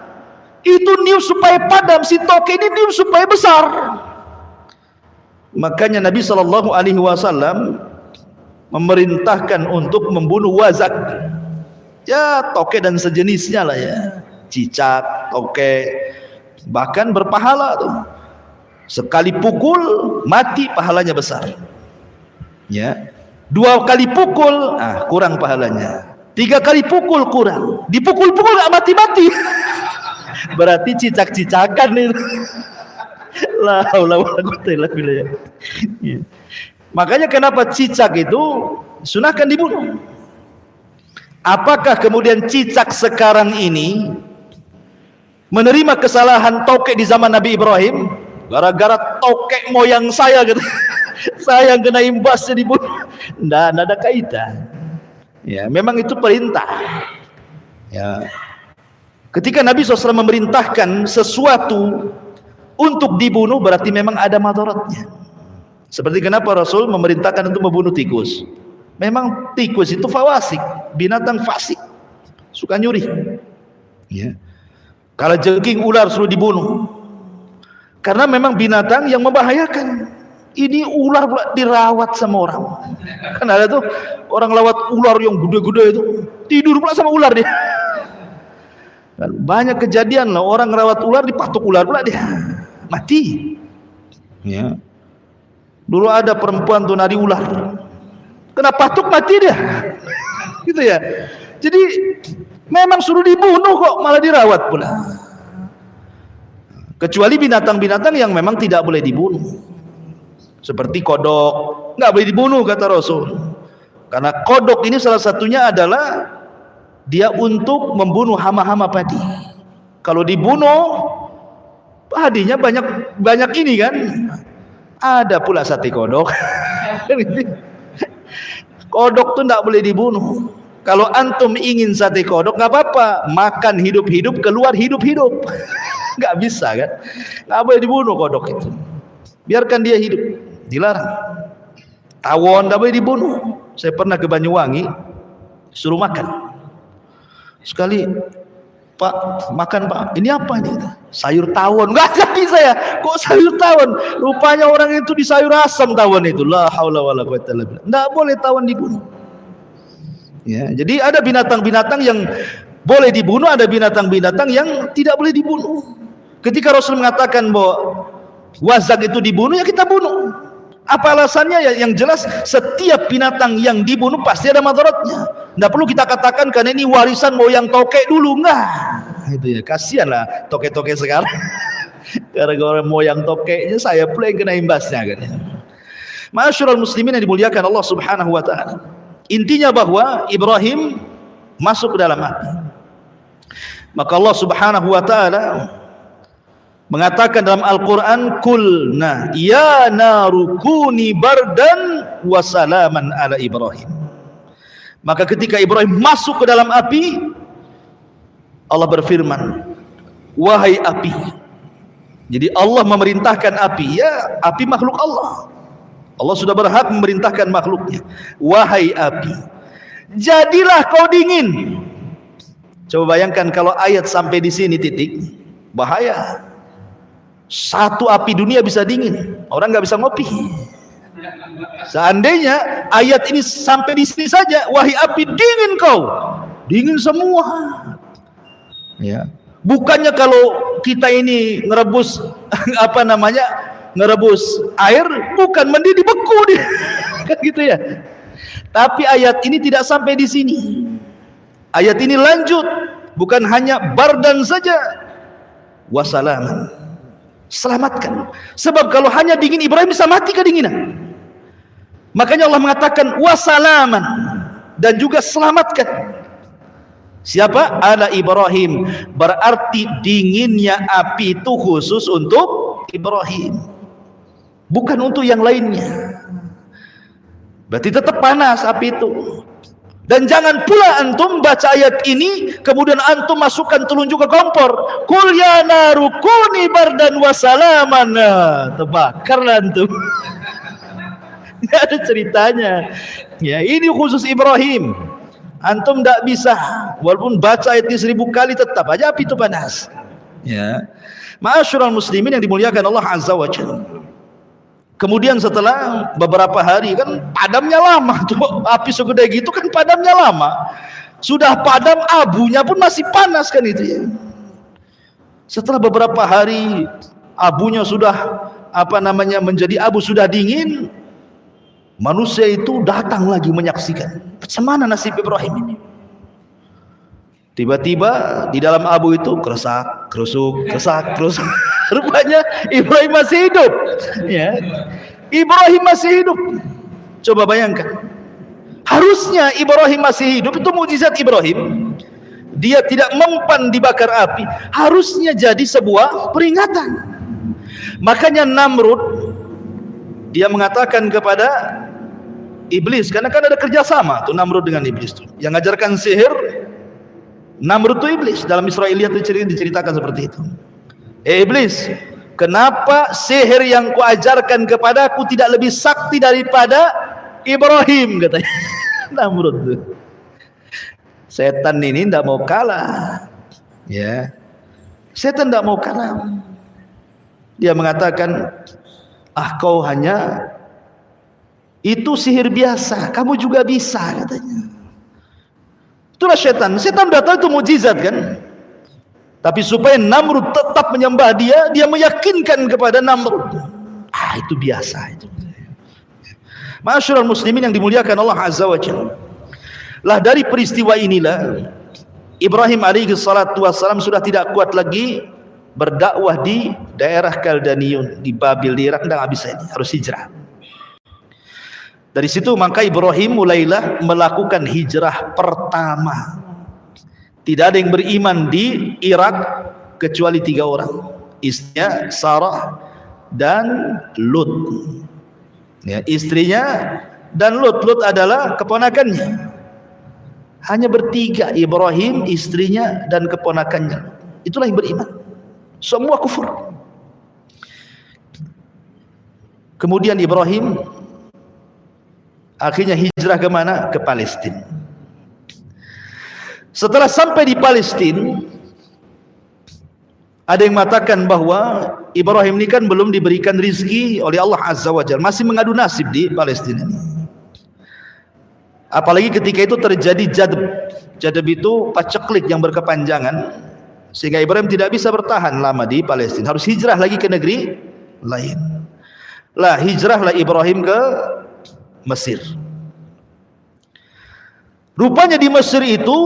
itu niup supaya padam, si tokek ini niup supaya besar. Makanya Nabi SAW memerintahkan untuk membunuh wazak, ya tokek dan sejenisnya lah ya, cicak, tokek, bahkan berpahala tuh. Sekali pukul mati pahalanya besar, ya. 2 kali pukul kurang pahalanya, 3 kali pukul kurang, dipukul-pukul gak mati-mati. Berarti cicak-cicakan itu. La haula wala quwwata illa billah. Makanya kenapa cicak itu sunahkan dibunuh. Apakah kemudian cicak sekarang ini menerima kesalahan tokek di zaman Nabi Ibrahim? Gara-gara tokek moyang saya gitu, saya yang kena imbasnya dibunuh. Nggak ada kaitan. Ya, memang itu perintah. Ya. Ketika Nabi SAW memerintahkan sesuatu untuk dibunuh, berarti memang ada madaratnya. Seperti kenapa Rasul memerintahkan untuk membunuh tikus. Memang tikus itu fawasik, binatang fasik, suka nyuri. Ya. Kalau jengking, ular suruh dibunuh, karena memang binatang yang membahayakan. Ini ular pula dirawat sama orang. Kan ada tuh orang lawat ular yang gede-gede itu, tidur pula sama ular dia. Banyak kejadian lah, orang rawat ular dipatuk ular pula dia mati. Ya. Dulu ada perempuan tuh nari ular. Kena patuk mati dia. Gitu ya. Jadi memang suruh dibunuh kok malah dirawat pula. Kecuali binatang-binatang yang memang tidak boleh dibunuh. Seperti kodok, nggak boleh dibunuh kata Rasul. Karena kodok ini salah satunya adalah dia untuk membunuh hama-hama padi. Kalau dibunuh, padinya banyak ini kan. Ada pula sate kodok. Kodok tuh nggak boleh dibunuh. Kalau antum ingin sate kodok nggak apa-apa, makan hidup-hidup, keluar hidup-hidup. Nggak bisa kan? Nggak boleh dibunuh kodok itu. Biarkan dia hidup, dilarang. Tawon nggak boleh dibunuh. Saya pernah ke Banyuwangi, suruh makan. Sekali, Pak, makan Pak. Ini apa ini? Sayur tawon. Nggak jadi saya. Kok sayur tawon? Rupanya orang itu di sayur asam tawon itu. La haula wala quwwata illa billah. Nggak boleh tawon dibunuh. Ya, jadi ada binatang-binatang yang boleh dibunuh, ada binatang-binatang yang tidak boleh dibunuh. Ketika Rasul mengatakan bahwa wazak itu dibunuh, ya kita bunuh. Apa alasannya? Ya, yang jelas setiap binatang yang dibunuh pasti ada madaratnya. Tidak perlu kita katakan karena ini warisan moyang tokek dulu, enggak. Itu ya, kasihan lah tokek-tokek sekarang. Gara-gara moyang tokeknya saya pula yang kena imbasnya kan. Ma'asyiral muslimin yang dimuliakan Allah Subhanahu wa taala. Intinya bahwa Ibrahim masuk ke dalam api. Maka Allah Subhanahu wa taala mengatakan dalam Al-Qur'an, "Qulna ya naru kuni bardan wa salaman ala Ibrahim." Maka ketika Ibrahim masuk ke dalam api, Allah berfirman, "Wahai api." Jadi Allah memerintahkan api, ya api makhluk Allah. Allah sudah berhak memerintahkan makhluknya. Wahai api, jadilah kau dingin. Coba bayangkan kalau ayat sampai di sini titik, bahaya. Satu api dunia bisa dingin, orang nggak bisa ngopi. Seandainya ayat ini sampai di sini saja, wahai api dingin kau, dingin semua. Ya, bukannya kalau kita ini ngerebus apa namanya, ngerebus air, bukan mendidih beku dia, kan gitu ya. Tapi ayat ini tidak sampai di sini. Ayat ini lanjut, bukan hanya bardan saja, wasalaman. Selamatkan. Sebab kalau hanya dingin, Ibrahim bisa mati kedinginan. Makanya Allah mengatakan wasalaman, dan juga selamatkan. Siapa? Ala Ibrahim. Berarti dinginnya api itu khusus untuk Ibrahim, bukan untuk yang lainnya. Berarti tetap panas api itu. Dan jangan pula antum baca ayat ini kemudian antum masukkan telunjuk ke kompor. Qul ya naru kuni bardan wa salaman. Terbakarlah antum. Tidak ada ceritanya. Ya, ini khusus Ibrahim. Antum tidak bisa, walaupun baca ayat ini 1000 kali tetap aja api itu panas. Ya. Ma'asyiral muslimin yang dimuliakan Allah Azza wa Jalla. Kemudian setelah beberapa hari, kan padamnya lama tuh, api segede gitu kan padamnya lama. Sudah padam, abunya pun masih panas kan itu ya. Setelah beberapa hari abunya sudah apa namanya menjadi abu, sudah dingin, manusia itu datang lagi menyaksikan. Bagaimana nasib Ibrahim ini? Tiba-tiba di dalam abu itu keresak, kerusuk, keresak, kerusuk. Rupanya Ibrahim masih hidup. Ya. Ibrahim masih hidup. Coba bayangkan. Harusnya Ibrahim masih hidup, itu mukjizat Ibrahim. Dia tidak mempan dibakar api. Harusnya jadi sebuah peringatan. Makanya Namrud, dia mengatakan kepada iblis, karena kan ada kerjasama tuh Namrud dengan iblis tuh. Yang ngajarkan sihir Namrud itu iblis. Dalam Israiliyat diceritakan seperti itu. Iblis, kenapa sihir yang kuajarkan kepadaku tidak lebih sakti daripada Ibrahim, katanya. Namrud tuh. Setan ini tidak mau kalah. Ya. Setan tidak mau kalah. Dia mengatakan, kau hanya itu sihir biasa, kamu juga bisa, katanya. Itulah setan. Setan sudah tahu itu mukjizat kan. Tapi supaya Namrud tetap menyembah dia, dia meyakinkan kepada Namrud, Itu biasa itu. Ma'asyiral muslimin yang dimuliakan Allah Azza wa Jalla. Lah dari peristiwa inilah Ibrahim alaihi salatu wassalam sudah tidak kuat lagi berdakwah di daerah Kaldaniun, di Babil, di Irak, tidak bisa ini, harus hijrah. Dari situ maka Ibrahim mulailah melakukan hijrah pertama. Tidak ada yang beriman di Irak kecuali 3 orang, istrinya Sarah dan Lut. Ya, istrinya dan Lut adalah keponakannya. Hanya bertiga, Ibrahim, istrinya dan keponakannya. Itulah yang beriman. Semua kufur. Kemudian Ibrahim akhirnya hijrah ke mana? Ke Palestina. Setelah sampai di Palestina, ada yang mengatakan bahwa Ibrahim ini kan belum diberikan rizki oleh Allah Azza wa Jalla, masih mengadu nasib di Palestina ini. Apalagi ketika itu terjadi jadab. Jadab itu paceklik yang berkepanjangan, sehingga Ibrahim tidak bisa bertahan lama di Palestina, harus hijrah lagi ke negeri lain. Lah hijrahlah Ibrahim ke Mesir. Rupanya di Mesir itu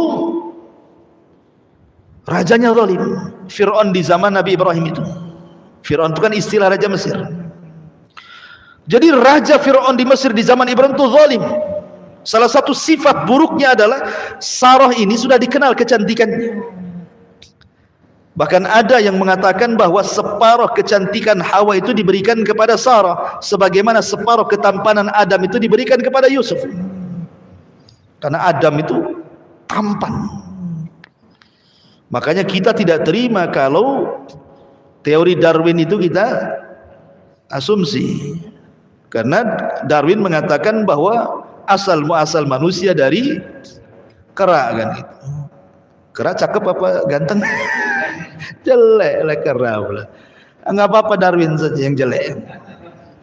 rajanya zalim, Fir'aun di zaman Nabi Ibrahim itu. Fir'aun itu kan istilah raja Mesir. Jadi raja Fir'aun di Mesir di zaman Ibrahim itu zalim. Salah satu sifat buruknya adalah Sarah ini sudah dikenal kecantikannya. Bahkan ada yang mengatakan bahwa separuh kecantikan Hawa itu diberikan kepada Sarah, sebagaimana separuh ketampanan Adam itu diberikan kepada Yusuf. Karena Adam itu tampan. Makanya kita tidak terima kalau teori Darwin itu kita asumsi. Karena Darwin mengatakan bahwa asal muasal manusia dari kera kan gitu. Kera cakep apa ganteng? Jelek kera pula. Enggak apa-apa Darwin saja yang jelek.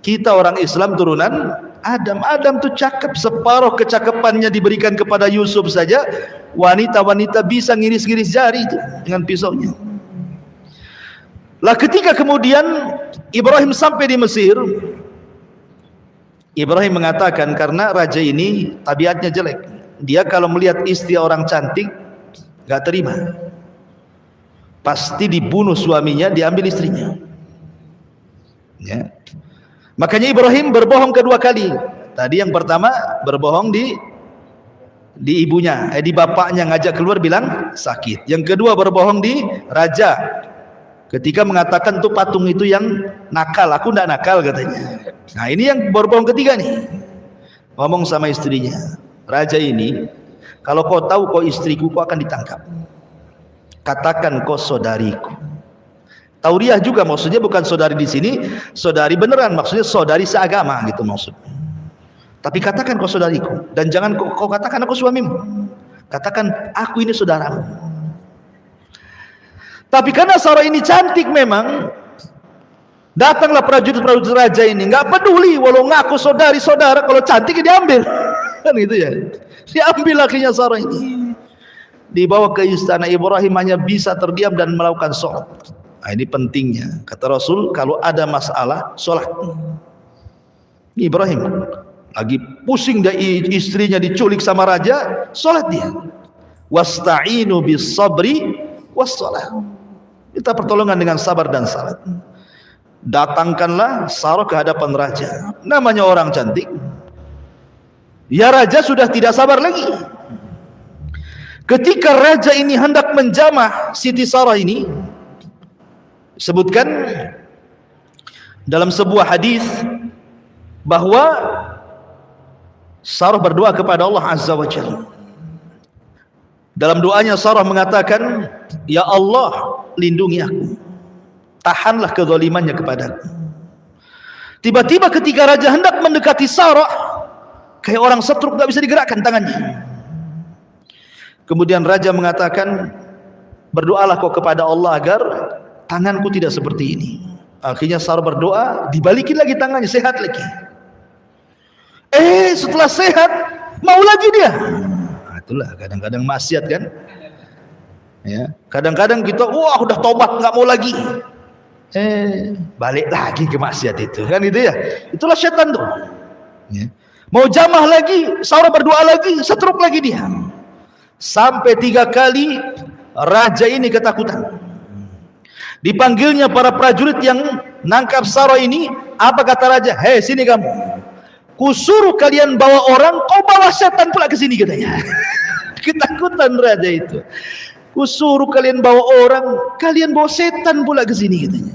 Kita orang Islam turunan Adam. Adam tuh cakep, separuh kecakapannya diberikan kepada Yusuf saja. Wanita-wanita bisa ngiris-ngiris jari itu dengan pisaunya. Lah ketika kemudian Ibrahim sampai di Mesir, Ibrahim mengatakan karena raja ini tabiatnya jelek, dia kalau melihat istri orang cantik gak terima, pasti dibunuh suaminya, diambil istrinya ya. Makanya Ibrahim berbohong kedua kali. Tadi yang pertama berbohong di ibunya, di bapaknya, ngajak keluar bilang sakit. Yang kedua berbohong di raja ketika mengatakan tuh patung itu yang nakal, aku ndak nakal katanya. Nah ini yang berbohong ketiga nih, ngomong sama istrinya, raja ini, kalau kau tahu kau istriku, kau akan ditangkap. Katakan kau saudariku. Tauriah juga maksudnya bukan saudari di sini, saudari beneran, maksudnya saudari seagama gitu maksudnya. Tapi katakan kau saudariku, dan jangan kau katakan aku suamimu. Katakan aku ini saudaramu. Tapi karena Sarah ini cantik memang, datanglah prajurit-prajurit raja ini, nggak peduli walau ngaku saudari-saudara, kalau cantik diambil. Kan gitu ya. Diambil akhirnya Sarah ini. Dibawa ke istana Ibrahim, hanya bisa terdiam dan melakukan sholat. Nah, ini pentingnya. Kata Rasul, kalau ada masalah, sholat. Ibrahim lagi pusing dari istrinya diculik sama raja, sholat dia. Wasta'inu bis sabri was sholat. Minta pertolongan dengan sabar dan salat. Datangkanlah Sarah ke hadapan raja. Namanya orang cantik. Ya raja sudah tidak sabar lagi. Ketika raja ini hendak menjamah Siti Sarah ini, sebutkan dalam sebuah hadis bahwa Sarah berdoa kepada Allah Azza wa Jalla. Dalam doanya Sarah mengatakan, ya Allah, lindungi aku, tahanlah kezalimannya kepadaku. Tiba-tiba ketika raja hendak mendekati Sarah, kayak orang setruk, gak bisa digerakkan tangannya. Kemudian raja mengatakan, berdoalah kau kepada Allah agar tanganku tidak seperti ini. Akhirnya Sarah berdoa, dibalikin lagi tangannya, sehat lagi. Setelah sehat, mau lagi dia. Itulah kadang-kadang maksiat kan ya. Kadang-kadang kita udah tobat nggak mau lagi, Balik lagi ke maksiat itu, kan gitu ya. Itulah setan tuh. Ya. Mau jamah lagi, Sarah berdoa lagi, setruk lagi dia. Sampai 3 kali raja ini ketakutan. Dipanggilnya para prajurit yang nangkap Sarah ini. Apa kata raja? Hei, sini kamu. Kusuruh kalian bawa orang, kau bawa setan pula ke sini, katanya. Ketakutan raja itu. Kusuruh kalian bawa orang, kalian bawa setan pula ke sini, katanya.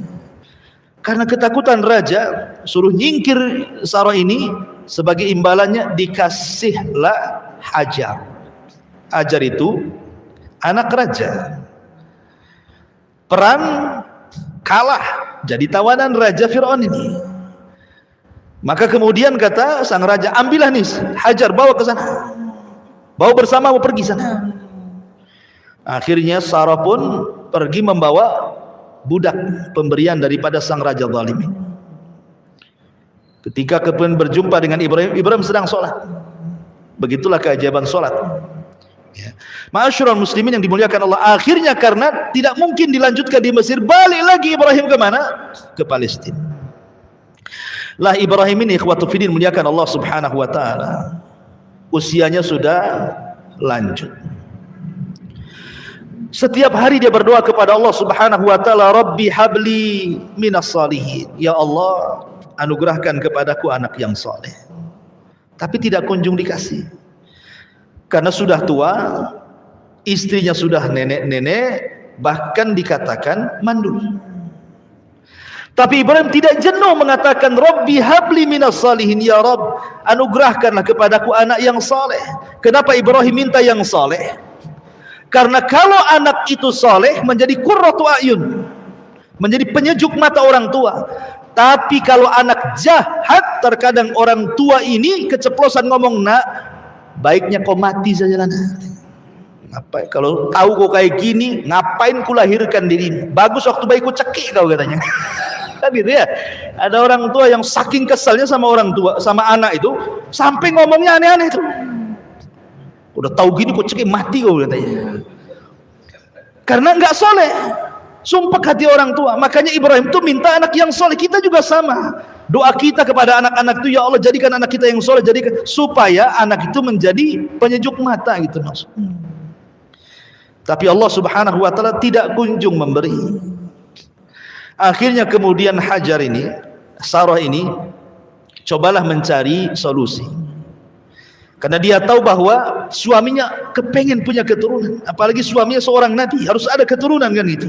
Karena ketakutan raja, suruh nyingkir Sarah ini. Sebagai imbalannya dikasihlah Hajar. Hajar itu anak raja. Perang kalah, jadi tawanan Raja Fir'aun ini. Maka kemudian kata sang raja, ambillah nih Hajar, bawa ke sana, bawa bersama, mau pergi sana. Akhirnya Sarah pun pergi membawa budak pemberian daripada sang raja zalim. Ketika kemudian berjumpa dengan Ibrahim, Ibrahim sedang sholat. Begitulah keajaiban sholat. Ya. Ma'asyiral muslimin yang dimuliakan Allah, akhirnya karena tidak mungkin dilanjutkan di Mesir, balik lagi Ibrahim ke mana? Ke Palestina. Lah Ibrahim ini ikhwatu fiddin muliakan Allah Subhanahu wa taala. Usianya sudah lanjut. Setiap hari dia berdoa kepada Allah Subhanahu wa taala, Rabbi habli minas salihin. Ya Allah, anugerahkan kepadaku anak yang saleh. Tapi tidak kunjung dikasih. Karena sudah tua, istrinya sudah nenek-nenek, bahkan dikatakan mandul. Tapi Ibrahim tidak jenuh mengatakan, Rabbi habli minas salihin, ya Rabb, anugerahkanlah kepadaku anak yang saleh. Kenapa Ibrahim minta yang saleh? Karena kalau anak itu saleh menjadi qurratu a'yun, menjadi penyejuk mata orang tua. Tapi kalau anak jahat, terkadang orang tua ini keceplosan ngomong, nak, baiknya kau mati saja lah. Ngapain? Kalau tahu kau kayak gini, ngapain ku lahirkan dirimu? Bagus waktu bayi ku cekik kau, katanya. Kan gitu ya. Ada orang tua yang saking kesalnya sama orang tua, sama anak itu, sampai ngomongnya aneh-aneh itu. Udah tahu gini ku cekik, mati kau, katanya. Karena enggak soleh. Sumpah hati orang tua. Makanya Ibrahim itu minta anak yang soleh. Kita juga sama. Doa kita kepada anak-anak itu, ya Allah, jadikan anak kita yang soleh, jadikan, supaya anak itu menjadi penyejuk mata, gitu maksudnya. Tapi Allah Subhanahu wa taala tidak kunjung memberi. Akhirnya kemudian Hajar ini, Sarah ini, cobalah mencari solusi. Karena dia tahu bahwa suaminya kepengen punya keturunan, apalagi suaminya seorang nabi, harus ada keturunan, kan gitu.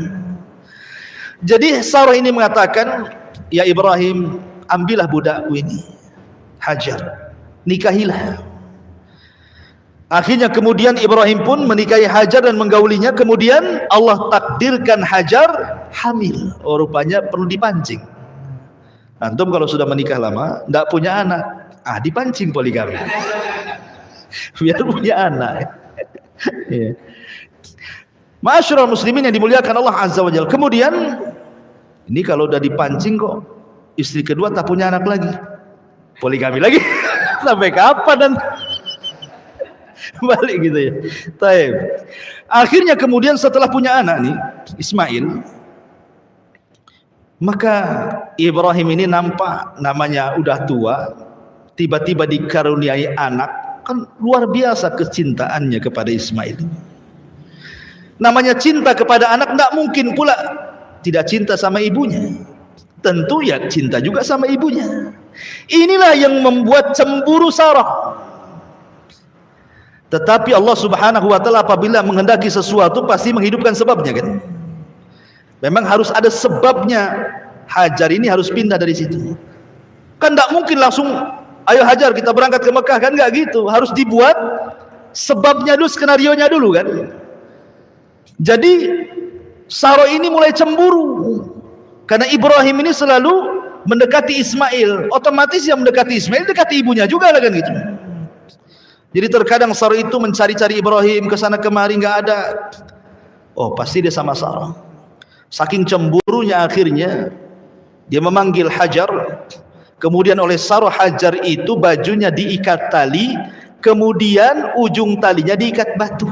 Jadi Sarah ini mengatakan, ya Ibrahim, ambillah budakku ini, Hajar, nikahilah. Akhirnya kemudian Ibrahim pun menikahi Hajar dan menggaulinya. Kemudian Allah takdirkan Hajar hamil. Oh, rupanya perlu dipancing. Antum kalau sudah menikah lama, tidak punya anak, dipancing poligami. Biar punya anak. Ya. Ma'asyiral muslimin yang dimuliakan Allah Azza wa Jalla. Kemudian ini kalau udah dipancing kok istri kedua tak punya anak lagi, poligami lagi. Sampai kapan dan balik gitu ya. Taib. Akhirnya kemudian setelah punya anak nih Ismail, maka Ibrahim ini nampak namanya udah tua, tiba-tiba dikaruniai anak. Kan luar biasa kecintaannya kepada Ismail. Namanya cinta kepada anak, tidak mungkin pula tidak cinta sama ibunya. Tentu ya cinta juga sama ibunya. Inilah yang membuat cemburu Sarah. Tetapi Allah Subhanahu wa taala apabila menghendaki sesuatu pasti menghidupkan sebabnya, kan? Memang harus ada sebabnya. Hajar ini harus pindah dari situ. Kan tidak mungkin langsung, ayo Hajar kita berangkat ke Mekah, kan enggak gitu. Harus dibuat sebabnya dulu, skenarionya dulu, kan? Jadi Sarah ini mulai cemburu karena Ibrahim ini selalu mendekati Ismail. Otomatis yang mendekati Ismail dekati ibunya juga lah, kan gitu. Jadi terkadang Sarah itu mencari-cari Ibrahim ke sana kemari, nggak ada. Oh, pasti dia sama Sarah. Saking cemburunya akhirnya dia memanggil Hajar. Kemudian oleh Sarah, Hajar itu bajunya diikat tali, kemudian ujung talinya diikat batu.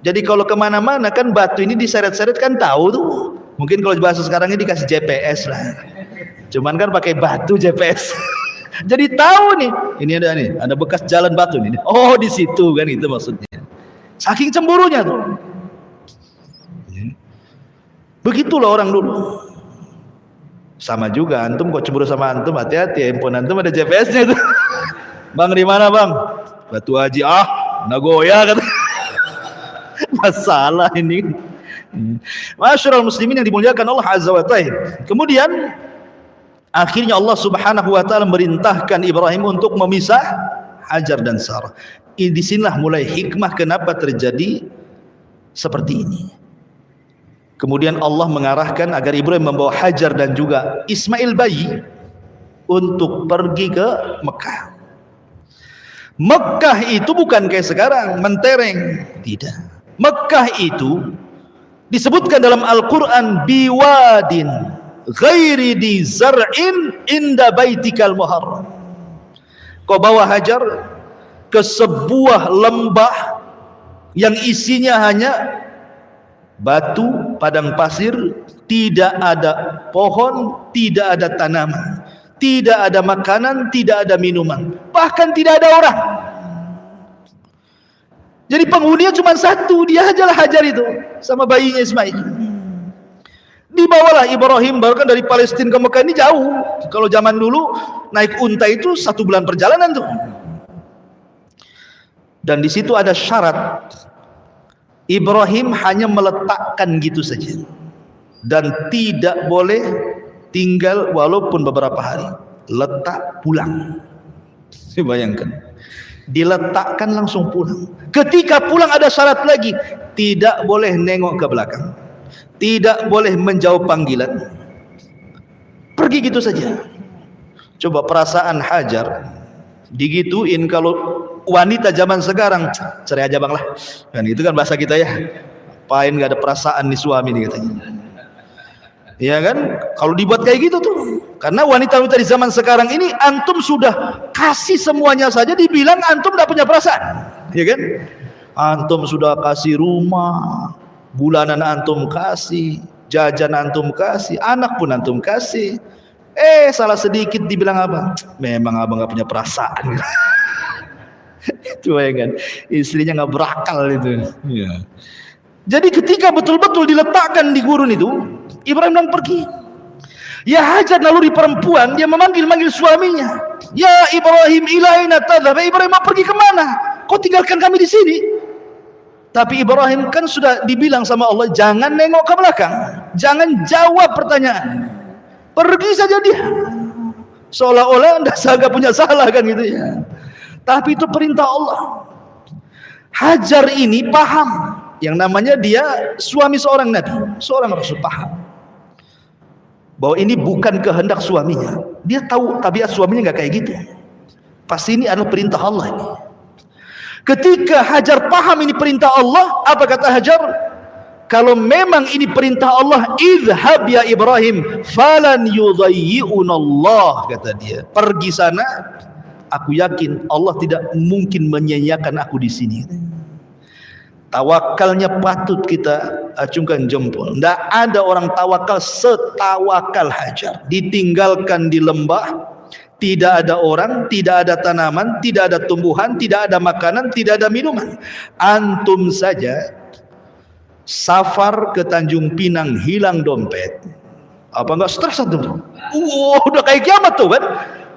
Jadi kalau kemana-mana kan batu ini diseret-seret, kan tahu tuh Mungkin kalau bahasa sekarang ini dikasih GPS lah. Cuman kan pakai batu GPS. Jadi tahu nih, ini ada bekas jalan batu nih. Oh, di situ kan, itu maksudnya. Saking cemburunya tuh. Begitulah orang dulu. Sama juga, antum kok cemburu sama antum, hati-hati, handphone antum ada GPS-nya itu. Bang, di mana bang? Batu Haji. Nagoya kata. Masalah ini. Masyarul muslimin yang dimuliakan Allah Azza wa Ta'ala. Kemudian akhirnya Allah Subhanahu wa taala merintahkan Ibrahim untuk memisah Hajar dan Sarah. Di sinilah mulai hikmah kenapa terjadi seperti ini. Kemudian Allah mengarahkan agar Ibrahim membawa Hajar dan juga Ismail bayi untuk pergi ke Mekah. Mekah itu bukan kayak sekarang mentereng, tidak. Mekah itu disebutkan dalam Al-Quran biwadin ghairi di zar'in inda baitikal muharram. Kau bawa Hajar ke sebuah lembah yang isinya hanya batu, padang pasir, tidak ada pohon, tidak ada tanaman, tidak ada makanan, tidak ada minuman, bahkan tidak ada orang. Jadi penghuninya cuma satu, dia ajalah Hajar itu sama bayinya Ismail. Dibawalah Ibrahim, bahkan dari Palestina ke Mekah ini jauh. Kalau zaman dulu naik unta itu 1 bulan perjalanan tuh. Dan di situ ada syarat. Ibrahim hanya meletakkan gitu saja, dan tidak boleh tinggal walaupun beberapa hari. Letak pulang. Bayangkan, diletakkan langsung pulang. Ketika pulang ada syarat lagi, tidak boleh nengok ke belakang, tidak boleh menjawab panggilan, pergi gitu saja. Coba perasaan Hajar digituin. Kalau wanita zaman sekarang, cerai aja bang lah, kan itu kan bahasa kita ya. Apain nggak ada perasaan nih suami nih katanya. Ya kan, kalau dibuat kayak gitu tuh. Karena wanita-wanita di zaman sekarang ini, antum sudah kasih semuanya saja dibilang antum nggak punya perasaan, ya kan? Antum sudah kasih rumah, bulanan antum kasih, jajan antum kasih, anak pun antum kasih. Salah sedikit dibilang apa? Memang abang nggak punya perasaan. Itu ya kan, istrinya nggak berakal itu. Ya. Jadi ketika betul-betul diletakkan di gurun itu, Ibrahim bilang pergi. Ya Hajar, naluri perempuan, dia memanggil suaminya. Ya Ibrahim, ilaina tadhhab. Ibrahim mau pergi kemana? Kau tinggalkan kami di sini. Tapi Ibrahim kan sudah dibilang sama Allah, jangan nengok ke belakang, jangan jawab pertanyaan, pergi saja dia. Seolah-olah nggak punya salah kan gitu ya. Tapi itu perintah Allah. Hajar ini paham, yang namanya dia suami seorang Nabi, seorang Rasul, paham bahwa ini bukan kehendak suaminya. Dia tahu tabiat suaminya nggak kayak gitu. Pasti ini adalah perintah Allah ini. Ketika Hajar paham ini perintah Allah, apa kata Hajar? Kalau memang ini perintah Allah, idhab ya Ibrahim, falan yudayyi'unallah, kata dia. Pergi sana, aku yakin Allah tidak mungkin menyia-nyiakan aku di sini. Tawakalnya patut kita acungkan jempol. Tidak ada orang tawakal setawakal Hajar. Ditinggalkan di lembah, tidak ada orang, tidak ada tanaman, tidak ada tumbuhan, tidak ada makanan, tidak ada minuman. Antum saja safar ke Tanjung Pinang, hilang dompet, apa enggak stres antum? Udah kayak kiamat tuh kan,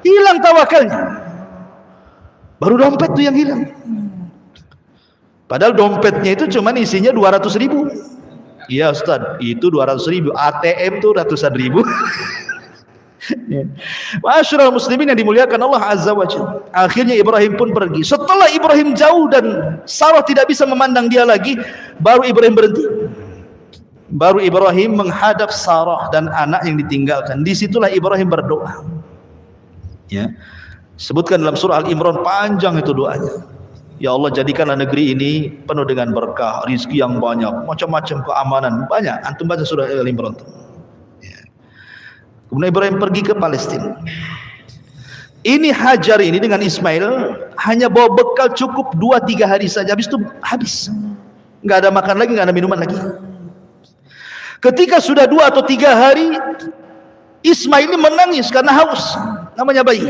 hilang tawakalnya. Baru dompet tuh yang hilang. Padahal dompetnya itu cuman isinya 200.000. Iya Ustaz, itu 200.000. ATM tuh ratusan ribu. Masyarul muslimin yang dimuliakan Allah Azza wa Jalla. Akhirnya Ibrahim pun pergi. Setelah Ibrahim jauh dan Sarah tidak bisa memandang dia lagi, baru Ibrahim berhenti. Baru Ibrahim menghadap Sarah dan anak yang ditinggalkan. Disitulah Ibrahim berdoa. Ya, sebutkan dalam surah Al-Imran, panjang itu doanya. Ya Allah, jadikanlah negeri ini penuh dengan berkah, rizki yang banyak, macam-macam keamanan banyak. Antum baca surah Al-Imran. Ya. Kemudian Ibrahim pergi ke Palestina. Ini Hajar ini dengan Ismail hanya bawa bekal cukup 2-3 hari saja. Habis itu habis. Nggak ada makan lagi, nggak ada minuman lagi. Ketika sudah 2 atau 3 hari, Ismail ini menangis karena haus, namanya bayi.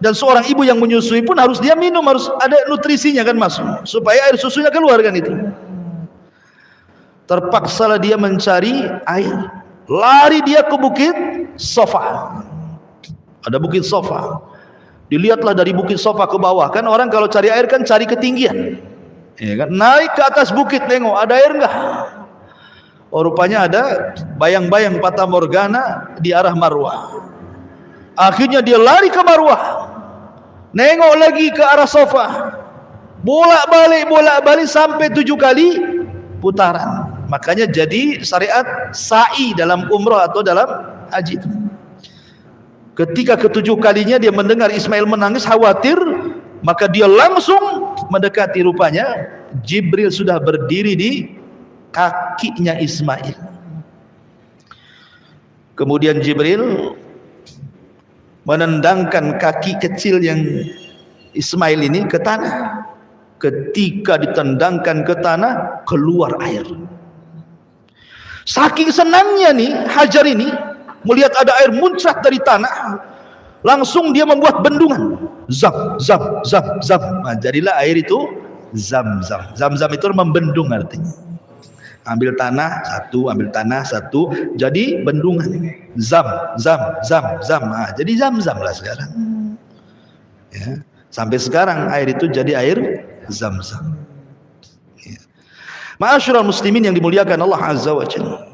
Dan seorang ibu yang menyusui pun harus dia minum, harus ada nutrisinya kan masuk, supaya air susunya keluar kan itu. Terpaksalah dia mencari air. Lari dia ke bukit Sofa. Ada bukit Sofa. Dilihatlah dari bukit Sofa ke bawah. Kan orang kalau cari air kan cari ketinggian. Ya kan? Naik ke atas bukit tengok ada air enggak? Oh, rupanya ada bayang-bayang Fata Morgana di arah Marwah. Akhirnya dia lari ke Marwah. Nengok lagi ke arah Sofa. Bolak-balik sampai 7 kali putaran. Makanya jadi syariat sa'i dalam umrah atau dalam haji. Ketika ke-7 kalinya dia mendengar Ismail menangis, khawatir, maka dia langsung mendekati. Rupanya Jibril sudah berdiri di kakinya Ismail. Kemudian Jibril menendangkan kaki kecil yang Ismail ini ke tanah. Ketika ditendangkan ke tanah, keluar air. Saking senangnya nih Hajar ini melihat ada air muncrat dari tanah, langsung dia membuat bendungan. Zam. Nah, jadilah air itu Zam-Zam. Zam-Zam itu membendung artinya. Ambil tanah satu, jadi bendungan. Zam. Nah, jadi Zam-Zam lah sekarang. Ya, sampai sekarang air itu jadi air Zam-Zam. Ya. Ma'asyiral muslimin yang dimuliakan Allah Azza wa Jalla.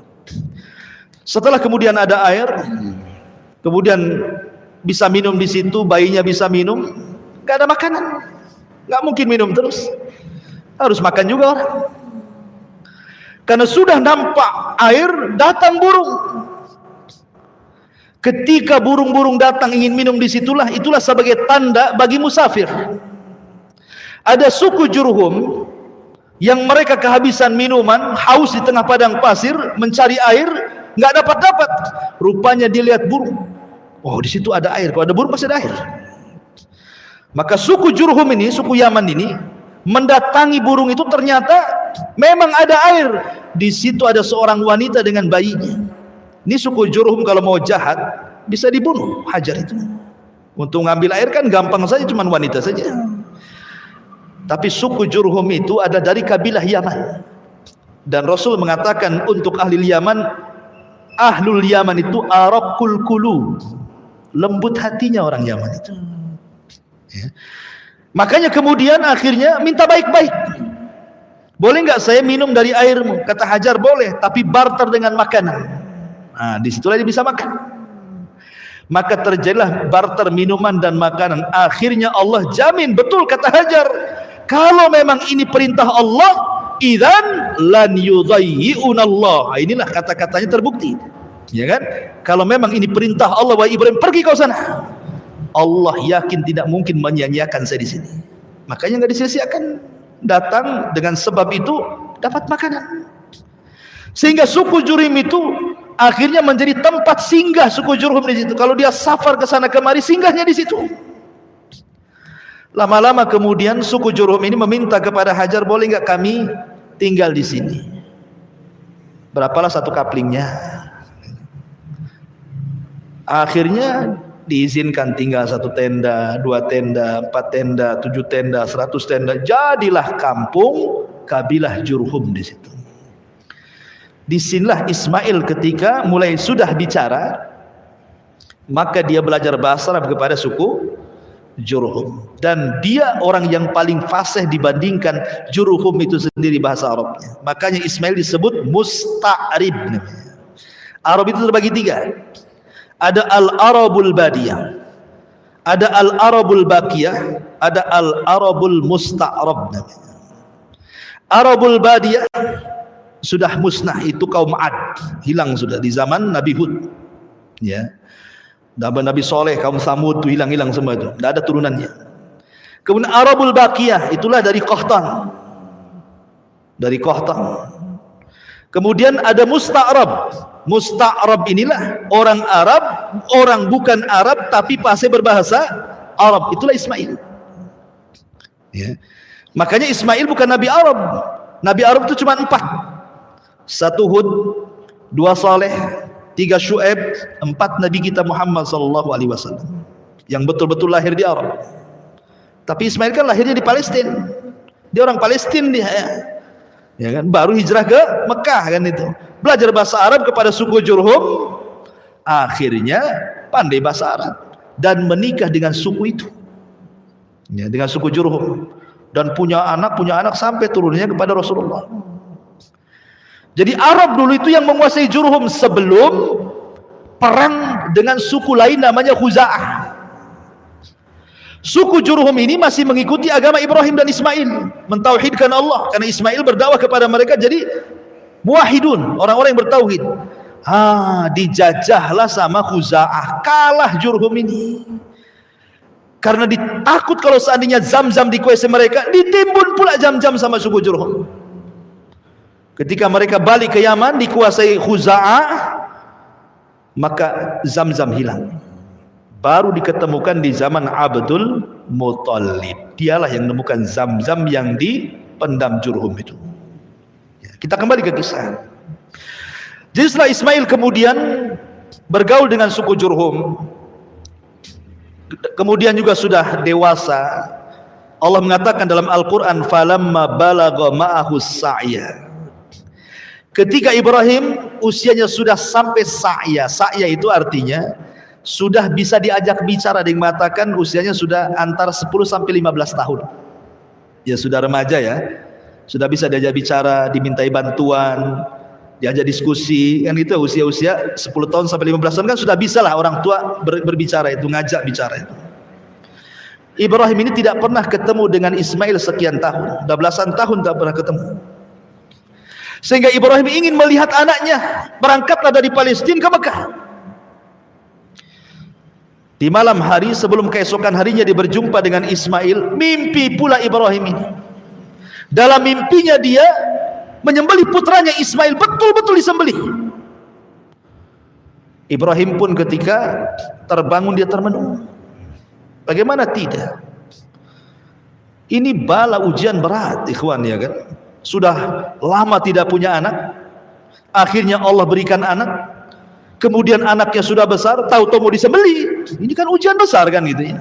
Setelah kemudian ada air, kemudian bisa minum di situ, bayinya bisa minum, nggak ada makanan, nggak mungkin minum terus, harus makan juga orang. Karena sudah nampak air, datang burung. Ketika burung-burung datang ingin minum disitulah, itulah sebagai tanda bagi musafir. Ada suku Jurhum yang mereka kehabisan minuman, haus di tengah padang pasir, mencari air, nggak dapat. Rupanya dia lihat burung. Oh, di situ ada air. Kalau ada burung pasti ada air. Maka suku Jurhum ini, suku Yaman ini, mendatangi burung itu, ternyata memang ada air. Di situ ada seorang wanita dengan bayinya. Ini suku Jurhum kalau mau jahat bisa dibunuh Hajar itu. Untuk ngambil air kan gampang saja, cuma wanita saja. Tapi suku Jurhum itu ada dari kabilah Yaman. Dan Rasul mengatakan untuk ahli Yaman, ahlul Yaman itu araqul qulub, lembut hatinya orang Yaman itu. Ya. Makanya kemudian akhirnya minta baik-baik. Boleh nggak saya minum dari airmu? Kata Hajar boleh, tapi barter dengan makanan. Nah, disitulah dia bisa makan. Maka terjadilah barter minuman dan makanan. Akhirnya Allah jamin, betul kata Hajar, kalau memang ini perintah Allah, idzan lan yudayyi'unallah. Inilah kata-katanya terbukti. Ya kan? Kalau memang ini perintah Allah, wahai Ibrahim, pergi kau sana. Allah yakin tidak mungkin menyia-nyiakan saya di sini. Makanya nggak disia-siakan. Datang dengan sebab itu dapat makanan. Sehingga suku Jurhum itu akhirnya menjadi tempat singgah suku Jurhum di situ. Kalau dia safar ke sana kemari, singgahnya di situ. Lama-lama kemudian suku Jurhum ini meminta kepada Hajar, boleh nggak kami tinggal di sini? Berapalah satu kaplingnya. Akhirnya diizinkan tinggal 1 tenda, 2 tenda, 4 tenda, 7 tenda, 100 tenda. Jadilah kampung kabilah Jurhum di situ. Disinilah Ismail ketika mulai sudah bicara, maka dia belajar bahasa Arab kepada suku Jurhum. Dan dia orang yang paling fasih dibandingkan Jurhum itu sendiri bahasa Arabnya. Makanya Ismail disebut musta'rib. Arab itu terbagi 3. Ada al-Arabul Badiyah, ada al-Arabul Baqiyah, ada al-Arabul Musta'rab. Arabul Badiyah sudah musnah, itu kaum Ad, hilang sudah di zaman Nabi Hud. Ya. Nabi Soleh, kaum Samud itu hilang semua itu, tidak ada turunannya. Kemudian Arabul Baqiyah itulah dari Qahtan. Dari Qahtan. Kemudian ada Musta'rab. Musta'rab inilah orang Arab, orang bukan Arab tapi pasti berbahasa Arab. Itulah Ismail. Ya. Makanya Ismail bukan Nabi Arab. Nabi Arab itu cuma 4. 1 Hud, 2 Saleh, 3 Syuaib, 4 Nabi kita Muhammad sallallahu alaihi wasallam yang betul-betul lahir di Arab. Tapi Ismail kan lahirnya di Palestina. Dia orang Palestina dia. Ya kan, baru hijrah ke Mekah kan itu. Belajar bahasa Arab kepada suku Jurhum, akhirnya pandai bahasa Arab dan menikah dengan suku itu. Ya, dengan suku Jurhum, dan punya anak sampai turunnya kepada Rasulullah. Jadi Arab dulu itu yang menguasai Jurhum sebelum perang dengan suku lain namanya Khuza'ah. Suku Jurhum ini masih mengikuti agama Ibrahim dan Ismail, mentauhidkan Allah, karena Ismail berdakwah kepada mereka jadi muwahhidun, orang-orang yang bertauhid. Dijajahlah sama Khuza'ah, kalah Jurhum ini. Karena ditakut kalau seandainya Zamzam dikuasai mereka, ditimbun pula Zamzam sama suku Jurhum. Ketika mereka balik ke Yaman dikuasai Khuza'ah, maka Zamzam hilang. Baru diketemukan di zaman Abdul Muttalib. Dialah yang menemukan Zamzam yang dipendam Jurhum itu. Ya, kita kembali ke kisah. Jadi setelah Ismail kemudian bergaul dengan suku Jurhum, kemudian juga sudah dewasa, Allah mengatakan dalam Al-Quran, falamma balagha ma'ahu sa'ya. Ketika Ibrahim usianya sudah sampai sa'ya. Sa'ya itu artinya sudah bisa diajak bicara, yang mengatakan usianya sudah antara 10 sampai 15 tahun. Ya sudah remaja ya. Sudah bisa diajak bicara, dimintai bantuan, diajak diskusi, kan itu usia-usia 10 tahun sampai 15 tahun kan sudah bisa lah orang tua berbicara itu, ngajak bicara itu. Ibrahim ini tidak pernah ketemu dengan Ismail sekian tahun, udah belasan tahun tak pernah ketemu. Sehingga Ibrahim ingin melihat anaknya, berangkatlah dari Palestina ke Mekah. Di malam hari sebelum keesokan harinya dia berjumpa dengan Ismail, mimpi pula Ibrahim ini. Dalam mimpinya dia menyembelih putranya Ismail, betul-betul disembelih. Ibrahim pun ketika terbangun dia termenung. Bagaimana tidak? Ini bala ujian berat, ikhwan, ya kan? Sudah lama tidak punya anak, akhirnya Allah berikan anak. Kemudian anaknya sudah besar, tahu-tahu mau disembelih. Ini kan ujian besar kan gitu ya.